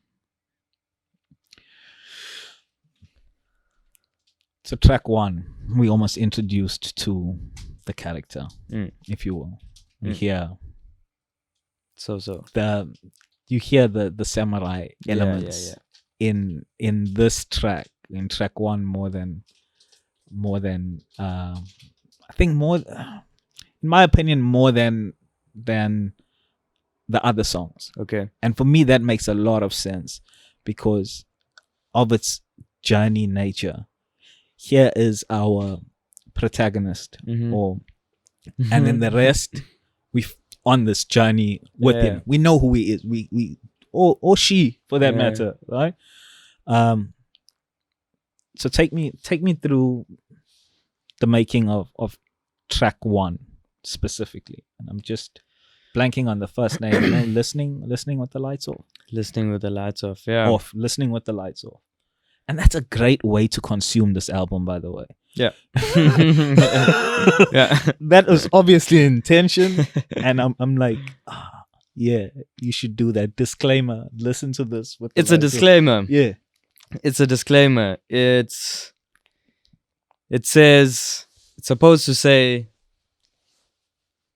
Speaker 2: So track 1, we almost introduced to the character, if you will. We hear you hear the samurai elements in this track, in track 1, more than I think more, in my opinion, more than the other songs.
Speaker 7: Okay.
Speaker 2: And for me, that makes a lot of sense because of its journey nature. Here is our protagonist, and then the rest, we on this journey with him. We know who he is. We or she, for that matter, right? So take me through the making of track 1 specifically, and I'm just blanking on the first name. You know, listening with the lights off.
Speaker 7: Listening with the lights off. Yeah.
Speaker 2: Off. Listening with the lights off. And that's a great way to consume this album, by the way.
Speaker 7: Yeah.
Speaker 2: That was obviously intention. And I'm like, yeah, you should do that. Disclaimer. Listen to this.
Speaker 7: It's a disclaimer.
Speaker 2: Yeah.
Speaker 7: It's a disclaimer. It says, it's supposed to say,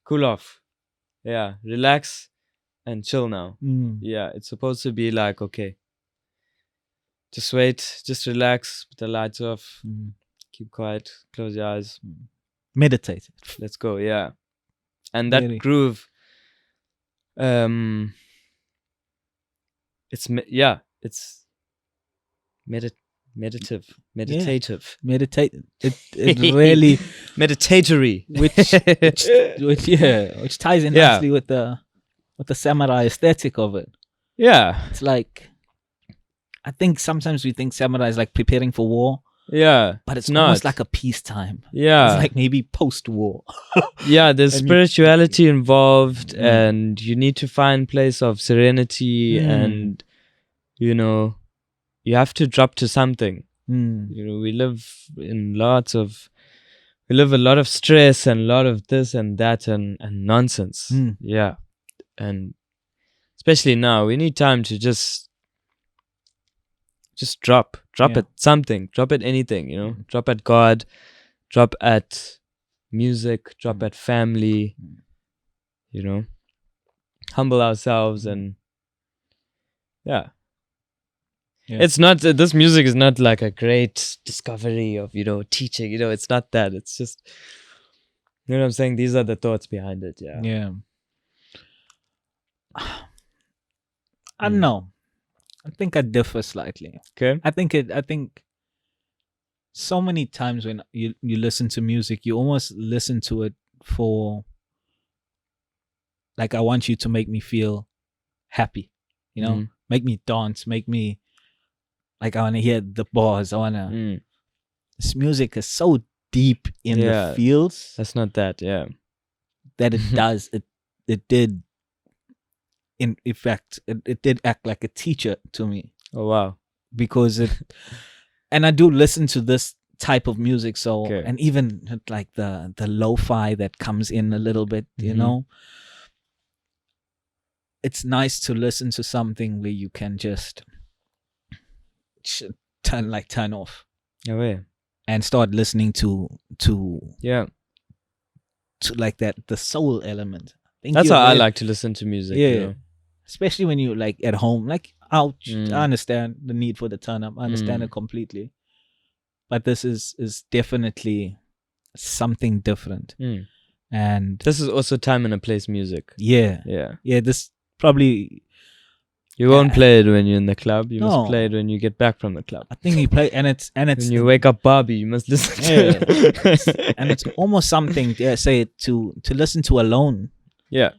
Speaker 7: cool off. Yeah. Relax and chill now. Yeah. It's supposed to be like, okay, just wait, just relax, put the lights off, keep quiet, close your eyes.
Speaker 2: Meditate.
Speaker 7: Let's go, yeah. And that groove, it's meditative.
Speaker 2: It really
Speaker 7: meditatory,
Speaker 2: which ties in nicely with the samurai aesthetic of it.
Speaker 7: Yeah,
Speaker 2: it's like, I think sometimes we think samurai is like preparing for war.
Speaker 7: Yeah,
Speaker 2: but it's
Speaker 7: not.
Speaker 2: Almost like a peacetime.
Speaker 7: Yeah,
Speaker 2: it's like maybe post-war.
Speaker 7: Yeah, there's spirituality involved, and you need to find place of serenity, and you know, you have to drop to something. You know, we live a lot of stress and a lot of this and that and nonsense. Yeah, and especially now, we need time to just drop at something, drop at anything, you know, drop at God, drop at music, drop at family, you know, humble ourselves and it's not, this music is not like a great discovery of, you know, teaching, you know, it's not that, it's just, you know what I'm saying? These are the thoughts behind it. Yeah.
Speaker 2: I don't know. I think I differ slightly.
Speaker 7: Okay.
Speaker 2: I think so many times when you listen to music, you almost listen to it for, like, I want you to make me feel happy, you know, make me dance, make me, like, I want to hear the bars. I want to. This music is so deep in the feels.
Speaker 7: That's not that. Yeah.
Speaker 2: That it does. It did. In effect, it did act like a teacher to me.
Speaker 7: Oh wow!
Speaker 2: Because it, and I do listen to this type of music. So and even like the lo-fi that comes in a little bit, you know. It's nice to listen to something where you can just turn off.
Speaker 7: Yeah. And
Speaker 2: start listening to like that, the soul element.
Speaker 7: That's how I like to listen to music.
Speaker 2: Yeah.
Speaker 7: You know?
Speaker 2: Especially when you like at home, like ouch. I understand the need for the turn up. I understand it completely. But this is definitely something different. And
Speaker 7: this is also time and a place music.
Speaker 2: Yeah. This probably
Speaker 7: you won't play it when you're in the club. You must play it when you get back from the club.
Speaker 2: I think you play and it's
Speaker 7: when you wake up Barbie, you must listen to it.
Speaker 2: And it's almost something say to listen to alone.
Speaker 7: Yeah.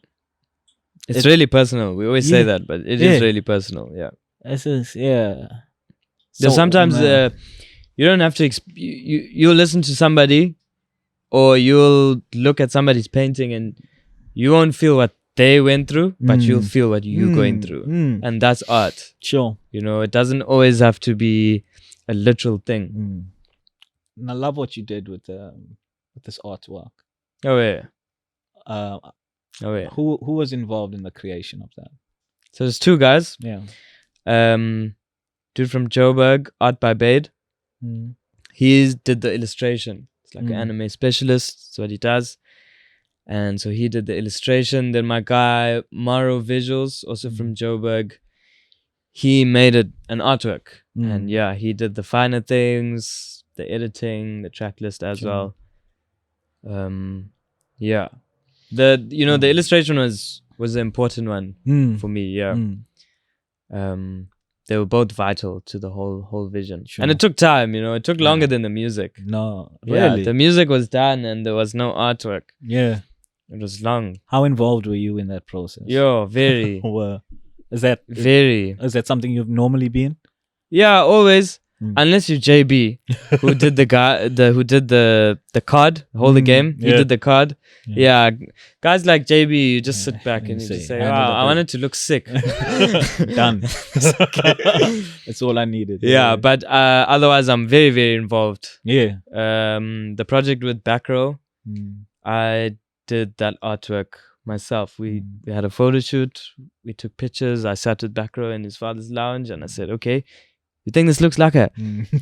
Speaker 7: It's really personal. We always say that, but it is really personal. Yeah.
Speaker 2: This is
Speaker 7: So sometimes you don't have to you'll listen to somebody, or you'll look at somebody's painting and you won't feel what they went through, but you'll feel what you're going through. And that's art.
Speaker 2: Sure.
Speaker 7: You know, it doesn't always have to be a literal thing.
Speaker 2: And I love what you did with this artwork.
Speaker 7: Oh yeah.
Speaker 2: Who was involved in the creation of that?
Speaker 7: So there's two guys.
Speaker 2: Yeah.
Speaker 7: Dude from Joburg, Art by Bade. He did the illustration. It's like an anime specialist. That's what he does. And so he did the illustration. Then my guy, Maro Visuals, also from Joburg, he made an artwork. And yeah, he did the finer things, the editing, the track list as well. Yeah. The illustration was the important one for me, yeah. They were both vital to the whole vision.
Speaker 2: Sure.
Speaker 7: And it took time, you know, it took longer than the music.
Speaker 2: No,
Speaker 7: Yeah,
Speaker 2: really?
Speaker 7: the music was done and there was no artwork.
Speaker 2: Yeah.
Speaker 7: It was long.
Speaker 2: How involved were you in that process?
Speaker 7: Yo, very.
Speaker 2: Is that something you've normally been?
Speaker 7: Yeah, always. Unless you're JB, who did the card, hold the game. He did the card. Yeah. Guys like JB, you just sit back and you just say, wow, I want it to look sick.
Speaker 2: Done. That's all I needed.
Speaker 7: Yeah, but otherwise I'm very, very involved.
Speaker 2: Yeah.
Speaker 7: The project with Backrow, I did that artwork myself. We had a photo shoot. We took pictures. I sat with Backrow in his father's lounge and I said, okay, you think this looks like it?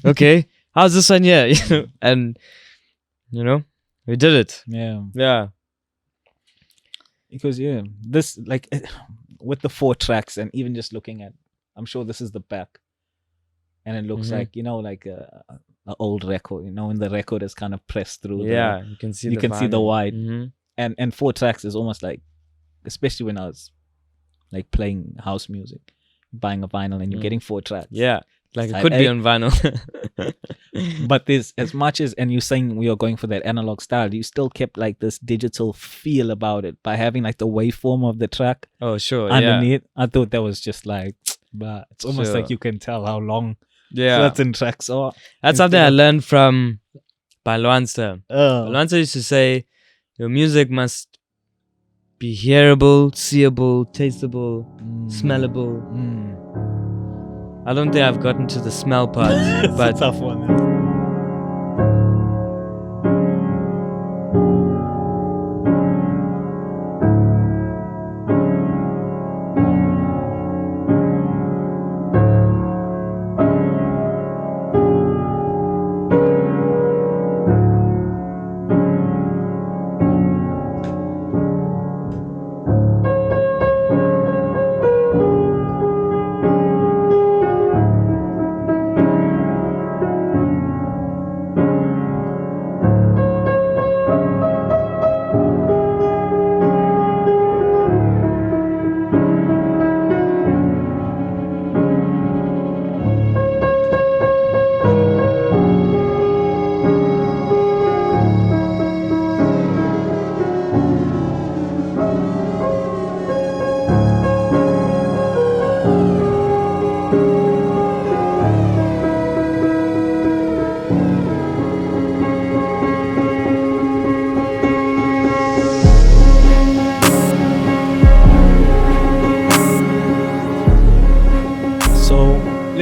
Speaker 7: Okay, how's this one here? And we did it.
Speaker 2: Yeah. Because this, like, with the 4 tracks and even just looking at, I'm sure this is the back, and it looks like like an old record. When the record is kind of pressed through.
Speaker 7: You can see
Speaker 2: the wide, and 4 tracks is almost like, especially when I was like playing house music, buying a vinyl and you're getting 4 tracks.
Speaker 7: Yeah. Like it could be on vinyl.
Speaker 2: But there's, as much as, and you're saying we are going for that analog style, you still kept like this digital feel about it by having like the waveform of the track.
Speaker 7: Oh, sure.
Speaker 2: Underneath. I thought that was just like, but it's almost like you can tell how long certain tracks are.
Speaker 7: That's something I learned from Balwanster. Balwanster used to say, your music must be hearable, seeable, tasteable, smellable. I don't think I've gotten to the smell part, but
Speaker 2: it's a tough one.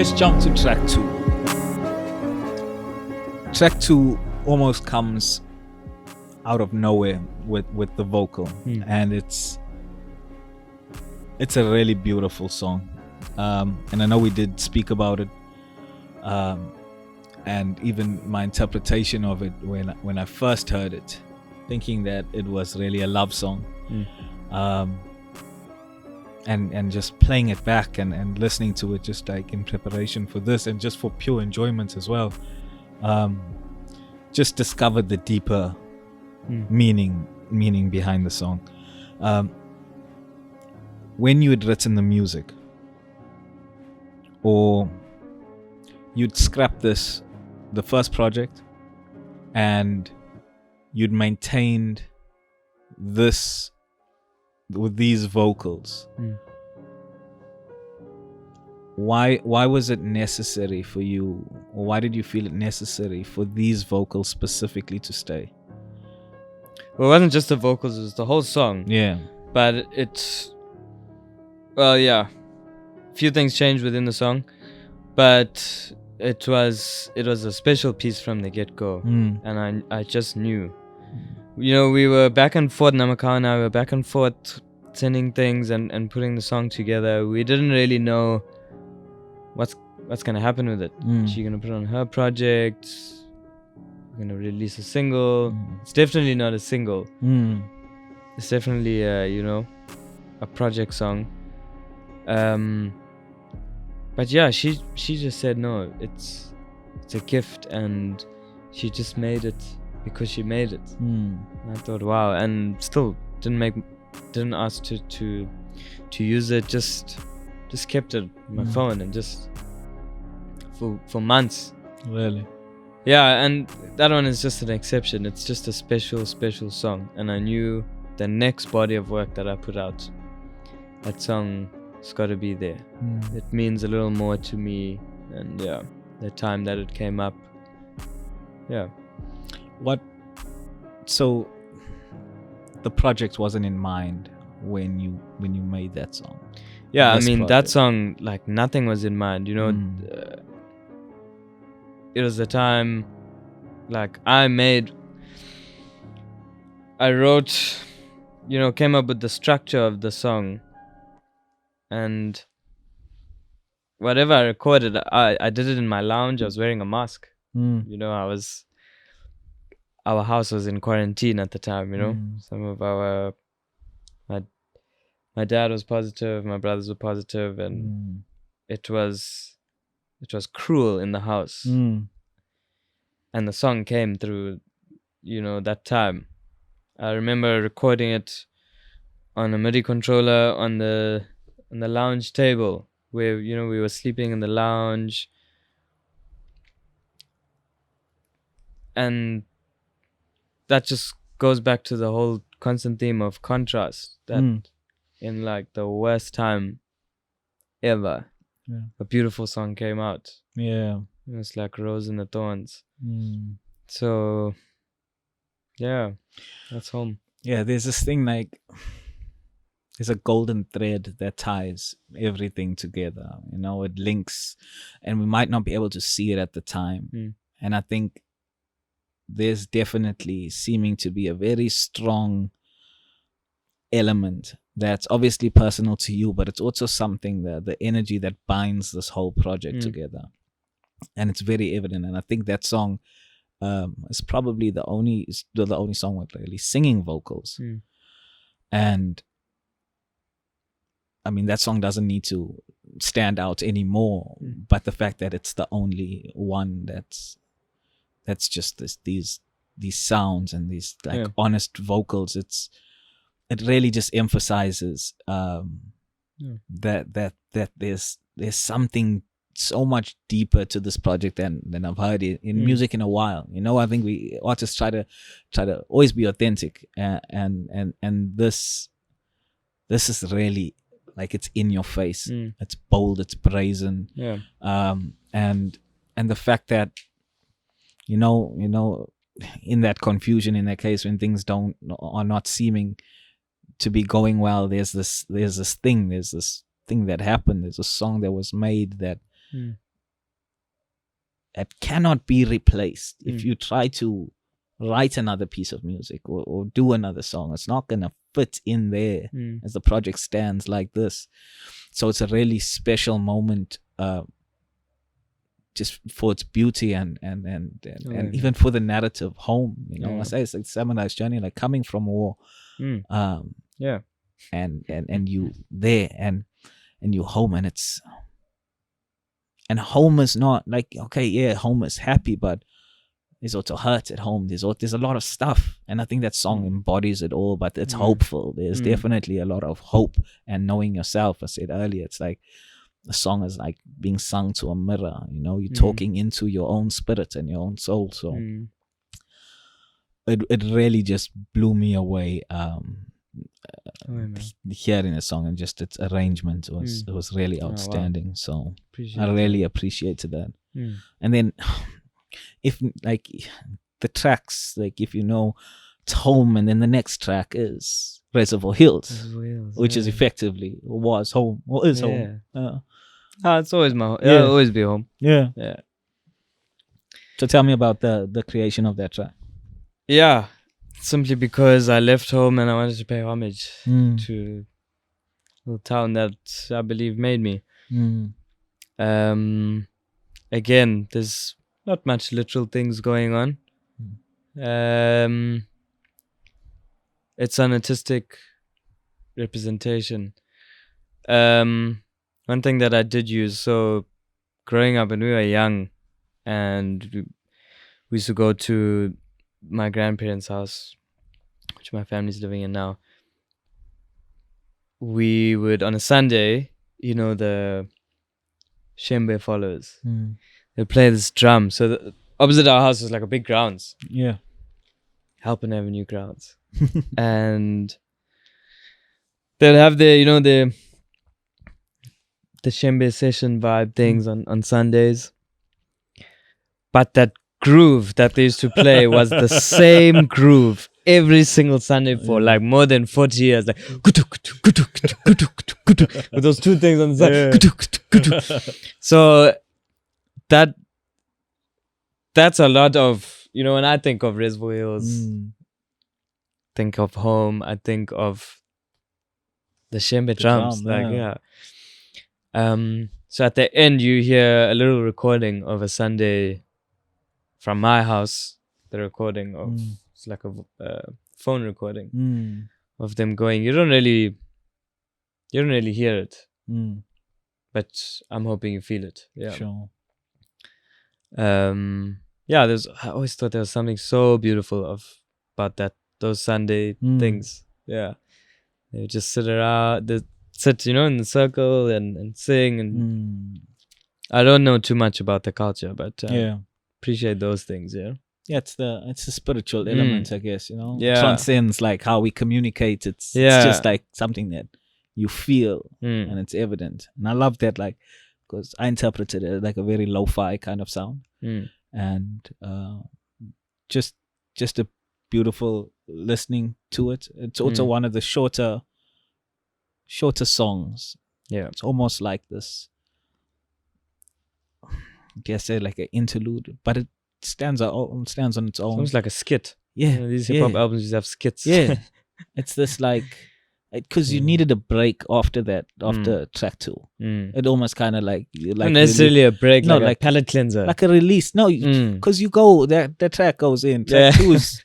Speaker 2: let's jump to track 2. Track 2 almost comes out of nowhere with the vocal, and it's a really beautiful song. And I know we did speak about it, and even my interpretation of it when I first heard it, thinking that it was really a love song, and just playing it back and listening to it just like in preparation for this and just for pure enjoyment as well, just discovered the deeper meaning behind the song. When you had written the music, or you'd scrap the first project, and you'd maintained this with these vocals, why was it necessary for you, or why did you feel it necessary for these vocals specifically to stay?
Speaker 7: Well, it wasn't just the vocals, it was the whole song.
Speaker 2: Yeah.
Speaker 7: But a few things changed within the song, but it was a special piece from the get-go, and I just knew. You know, we were back and forth, Namakau and I were back and forth sending things and putting the song together. We didn't really know what's gonna happen with it. She's gonna put it on her project, we're gonna release a single. It's definitely not a single. It's definitely a project song. But yeah, she just said no, it's a gift, and she just made it because she made it. And I thought, wow, and still didn't ask to use it, just kept it on my phone, and just for months.
Speaker 2: Really?
Speaker 7: Yeah, and that one is just an exception. It's just a special song, and I knew the next body of work that I put out, that song has got to be there. It means a little more to me, and yeah, the time that it came up. Yeah.
Speaker 2: So the project wasn't in mind when you made that song?
Speaker 7: Yeah, I mean, that song, like, nothing was in mind, you know. It was the time, like, I wrote, came up with the structure of the song, and whatever I recorded, I did it in my lounge. I was wearing a mask. Our house was in quarantine at the time, some of my dad was positive, my brothers were positive, and it was cruel in the house. And the song came through, that time. I remember recording it on a MIDI controller on the lounge table, where we were sleeping in the lounge, and that just goes back to the whole constant theme of contrast, that in like the worst time ever, a beautiful song came out.
Speaker 2: Yeah.
Speaker 7: It was like Rose in the Thorns. So yeah, that's home.
Speaker 2: Yeah, there's this thing, like, there's a golden thread that ties everything together. It links, and we might not be able to see it at the time. And I think there's definitely seeming to be a very strong element that's obviously personal to you, but it's also something that the energy that binds this whole project together. And it's very evident. And I think that song is probably the only song with really singing vocals. And I mean, that song doesn't need to stand out anymore, but the fact that it's the only one that's just these sounds and these honest vocals, it really just emphasizes that there's something so much deeper to this project than I've heard in music in a while. I think we artists try to always be authentic, and this is really, like, it's in your face. It's bold, it's brazen. And the fact that in that confusion, in that case, when things are not seeming to be going well, there's this thing that happened. There's a song that was made that that cannot be replaced. If you try to write another piece of music or do another song, it's not gonna fit in there as the project stands like this. So it's a really special moment, just for its beauty and even for the narrative home. You know, I say it's like Samurai's journey, like coming from war. And you there and you home, and it's, and home is not like, okay, yeah, home is happy, but there's also hurt at home. There's a lot of stuff, and I think that song embodies it all. But it's hopeful. There's definitely a lot of hope and knowing yourself. I said earlier, it's like the song is like being sung to a mirror. You know, you're talking into your own spirit and your own soul. So it really just blew me away. Hearing the song and just its arrangement was really outstanding. Wow. So I really appreciated that. And then if like the tracks, like if you know, it's Home, and then the next track is Reservoir Hills, which is effectively was home or is home.
Speaker 7: It's always my home. It'll always be home. Yeah.
Speaker 2: So tell me about the creation of that track.
Speaker 7: Yeah, simply because I left home and I wanted to pay homage to the town that I believe made me. Again, there's not much literal things going on. It's an artistic representation. One thing that I did use, so growing up when we were young, and we used to go to my grandparents' house, which my family's living in now. We would, on a Sunday, you know, the Shembe followers, they'd play this drum. So opposite our house was like a big grounds.
Speaker 2: Yeah.
Speaker 7: Halpin Avenue grounds. And they'll have the, you know, the Shembe session vibe things on Sundays. But that groove that they used to play was the same groove every single Sunday for like more than 40 years. Like with those two things on the side. So that's a lot of, you know, when I think of Reservoir Hills, think of home, I think of the Shembe drums. So at the end you hear a little recording of a Sunday from my house, the recording of, it's like a phone recording of them going. You don't really hear it, but I'm hoping you feel it. Yeah.
Speaker 2: Sure.
Speaker 7: I always thought there was something so beautiful about those Sunday things. Yeah, they would just sit around, you know, in the circle and sing. And I don't know too much about the culture, but appreciate those things. Yeah,
Speaker 2: it's the spiritual element, I guess. You know, transcends like how we communicate. It's just like something that you feel and it's evident. And I love that, like, because I interpreted it like a very lo-fi kind of sound, and just a beautiful listening to it. It's also one of the shorter songs. Yeah, it's almost like this, I guess, like an interlude, but it stands on its own. It's
Speaker 7: almost like a skit.
Speaker 2: Yeah,
Speaker 7: you know, these hip hop albums just have skits.
Speaker 2: Yeah, it's this like, because you needed a break after track 2. It almost kind of like
Speaker 7: not necessarily a break, no, like a palate cleanser,
Speaker 2: like a release. No, because you go the track goes in track 2 is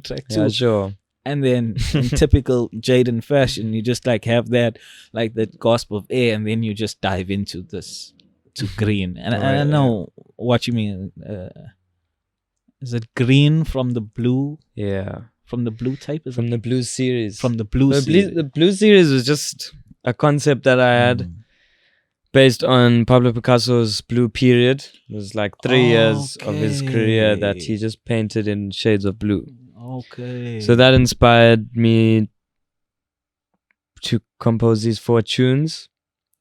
Speaker 2: track 2.
Speaker 7: Yeah, sure.
Speaker 2: And then in typical Jaedon fashion, you just like have that, like the gasp of air, and then you just dive into this to green. And I know what you mean. Is it green from the blue?
Speaker 7: Yeah.
Speaker 2: From the blue tape?
Speaker 7: From the blue series.
Speaker 2: From the blue series.
Speaker 7: The blue series was just a concept that I had based on Pablo Picasso's blue period. It was like 3 years of his career that he just painted in shades of blue.
Speaker 2: Okay.
Speaker 7: So that inspired me to compose these 4 tunes.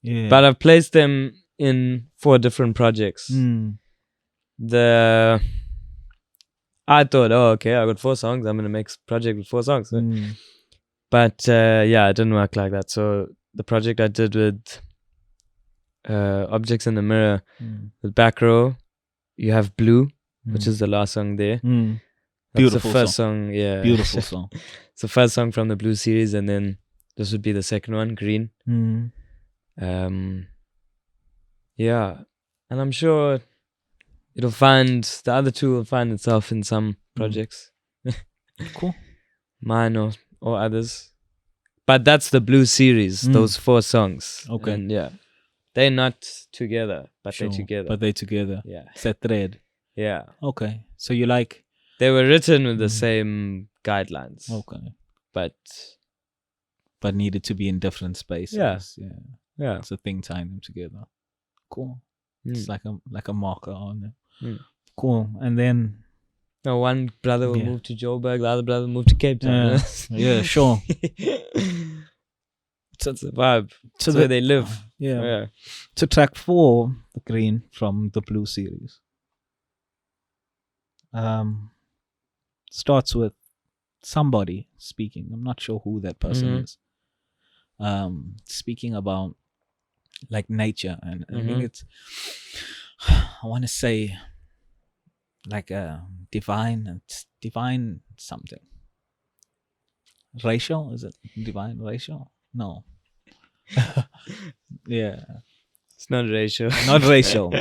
Speaker 2: Yeah.
Speaker 7: But I've placed them in 4 different projects. I thought, I got 4 songs. I'm going to make a project with 4 songs. But it didn't work like that. So the project I did with Objects in the Mirror. The back row, you have Blue, which is the last song there. That's
Speaker 2: Beautiful
Speaker 7: the first song. Yeah.
Speaker 2: Beautiful song.
Speaker 7: It's the first song from the Blue series, and then this would be the second one, Green. Yeah. And I'm sure the other two will find itself in some projects.
Speaker 2: Cool.
Speaker 7: Mine or others. But that's the Blue series, those 4 songs.
Speaker 2: Okay.
Speaker 7: And yeah. They're not together, but
Speaker 2: Sure,
Speaker 7: they're together.
Speaker 2: But they're together.
Speaker 7: Yeah.
Speaker 2: It's a thread.
Speaker 7: Yeah.
Speaker 2: Okay. So you like...
Speaker 7: They were written with the same guidelines.
Speaker 2: Okay.
Speaker 7: But
Speaker 2: needed to be in different spaces.
Speaker 7: Yeah. Yeah.
Speaker 2: It's a thing tying them together. Cool. It's like a marker on there. Cool. And then...
Speaker 7: No, one brother will move to Joburg, the other brother will move to Cape Town.
Speaker 2: Yeah, sure.
Speaker 7: It's a vibe. So where they live.
Speaker 2: Yeah. So track 4, the Green from the Blue series, starts with somebody speaking. I'm not sure who that person is. Speaking about like nature, and I think it's, I want to say, like a divine something. Racial? Is it divine racial? No. Yeah.
Speaker 7: It's not racial.
Speaker 2: Not racial.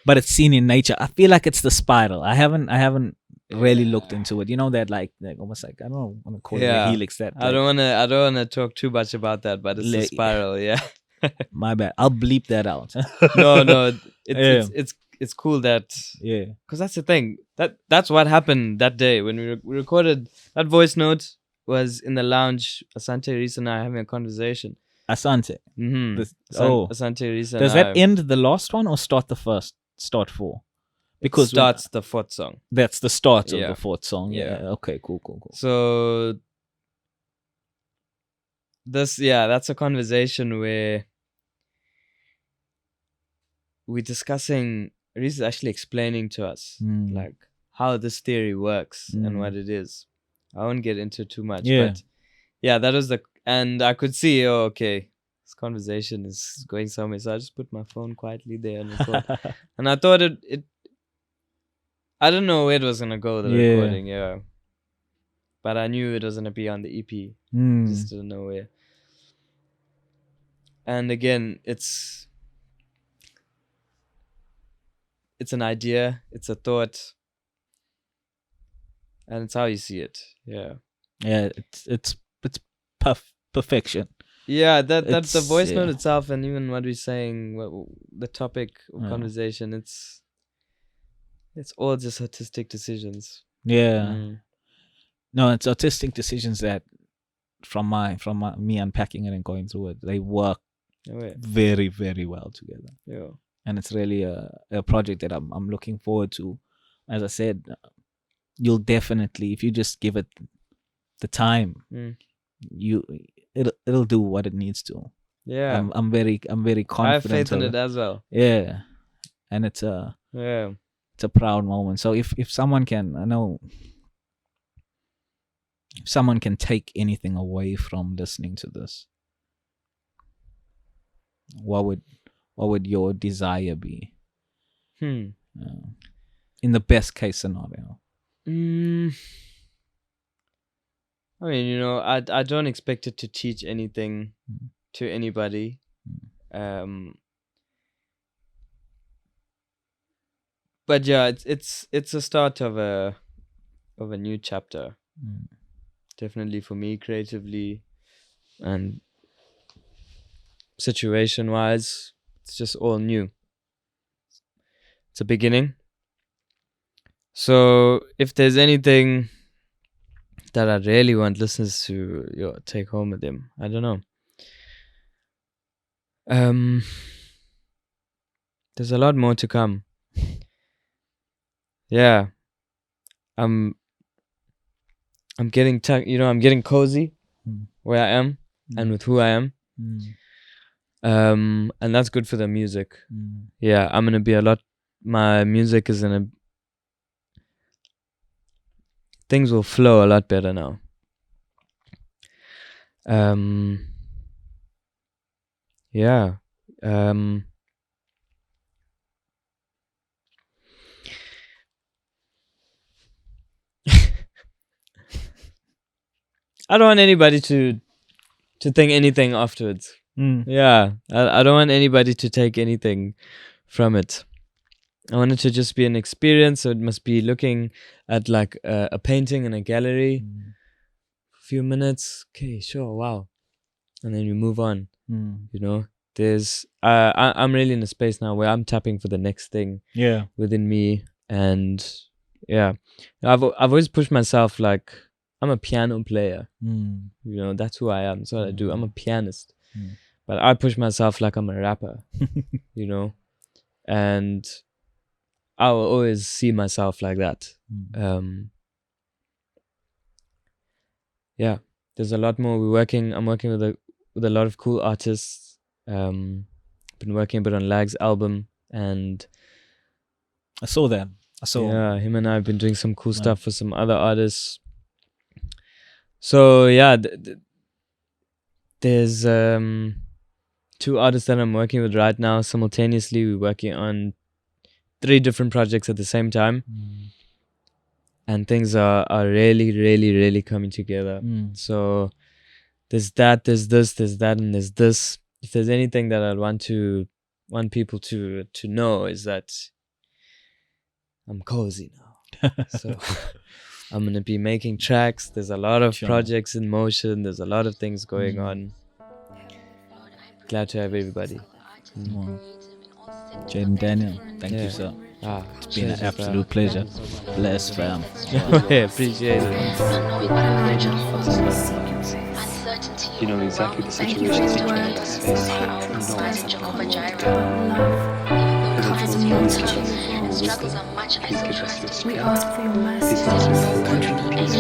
Speaker 2: But it's seen in nature. I feel like it's the spiral. I haven't really looked into it. You know that like almost like, I don't want to call it a helix. That
Speaker 7: I don't wanna talk too much about that, but it's a spiral, yeah.
Speaker 2: My bad. I'll bleep that out.
Speaker 7: No. It's cool that, because that's the thing. That's what happened that day when we recorded that voice note. Was in the lounge. Asante, Reece, and I having a conversation.
Speaker 2: Asante.
Speaker 7: Asante, Reece, and
Speaker 2: does that end the last one or start the first? Start 4? Because
Speaker 7: it starts the 4th song.
Speaker 2: That's the start of the 4th song. Yeah. Okay. Cool.
Speaker 7: So that's a conversation where we're discussing. Reece is actually explaining to us like how this theory works and what it is. I won't get into too much, but yeah, that was and I could see, okay, this conversation is going somewhere, so I just put my phone quietly there and record. And I thought it I don't know where it was gonna go, the recording, but I knew it was gonna be on the EP, just didn't know where. And again, it's an idea, it's a thought. And it's how you see it. Yeah. It's
Speaker 2: perfection.
Speaker 7: Yeah, that's the voice note itself, and even what we're saying, the topic of conversation. It's all just artistic decisions.
Speaker 2: Yeah. No, it's artistic decisions that, from me unpacking it and going through it, they work very, very well together.
Speaker 7: Yeah.
Speaker 2: And it's really a project that I'm looking forward to. As I said. You'll definitely, if you just give it the time, it'll do what it needs to.
Speaker 7: Yeah,
Speaker 2: I'm very confident. I
Speaker 7: have faith in it as well.
Speaker 2: Yeah, and it's a proud moment. So if someone can, I know, if someone can take anything away from listening to this, what would your desire be? In the best case scenario.
Speaker 7: I mean, I don't expect it to teach anything to anybody. But yeah, it's a start of a new chapter. Definitely for me, creatively and situation wise, it's just all new. It's a beginning. So if there's anything that I really want listeners to take home with them, I don't know. There's a lot more to come. Yeah. I'm getting I'm getting cozy where I am and with who I am. And that's good for the music. Yeah, I'm gonna be my music is gonna, things will flow a lot better now. Yeah. I don't want anybody to think anything afterwards. Yeah, I don't want anybody to take anything from it. I want it to just be an experience. So it must be looking at like a painting in a gallery, few minutes. Okay, sure, wow, and then you move on. You know, there's I'm really in a space now where I'm tapping for the next thing. Within me, and yeah, I've always pushed myself like I'm a piano player. You know, that's who I am. That's what I do. I'm a pianist. But I push myself like I'm a rapper, you know, and I will always see myself like that. Yeah, there's a lot more. I'm working with a lot of cool artists. Been working a bit on Lag's album, and
Speaker 2: I saw that.
Speaker 7: Yeah, him and I have been doing some cool stuff for some other artists. So yeah, there's 2 artists that I'm working with right now simultaneously. We're working on 3 different projects at the same time, and things are really coming together. So there's that, there's this, there's that, and there's this. If there's anything that I'd want people to know is that I'm cozy now. So I'm gonna be making tracks. There's a lot of projects in motion. There's a lot of things going on. Glad to have everybody.
Speaker 2: Jaedon Daniel, thank you, sir. It's been an absolute pleasure. Bless, fam.
Speaker 7: Appreciate it.
Speaker 9: You know exactly the situations each one of us face. You know what's struggles are much isolation. We ask for your mercy. Please protect keep us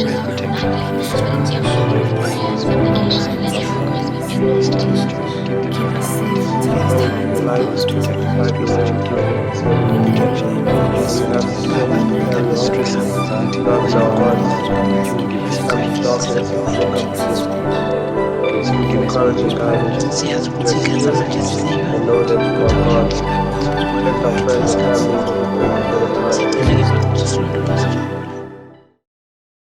Speaker 9: safe until this time. Allow us to protect the lives that you give us. Protection. The stress and anxiety that is our bodies. To give us darkness and give us courage and guidance. See us with and know that you are God. Protect our friends and families.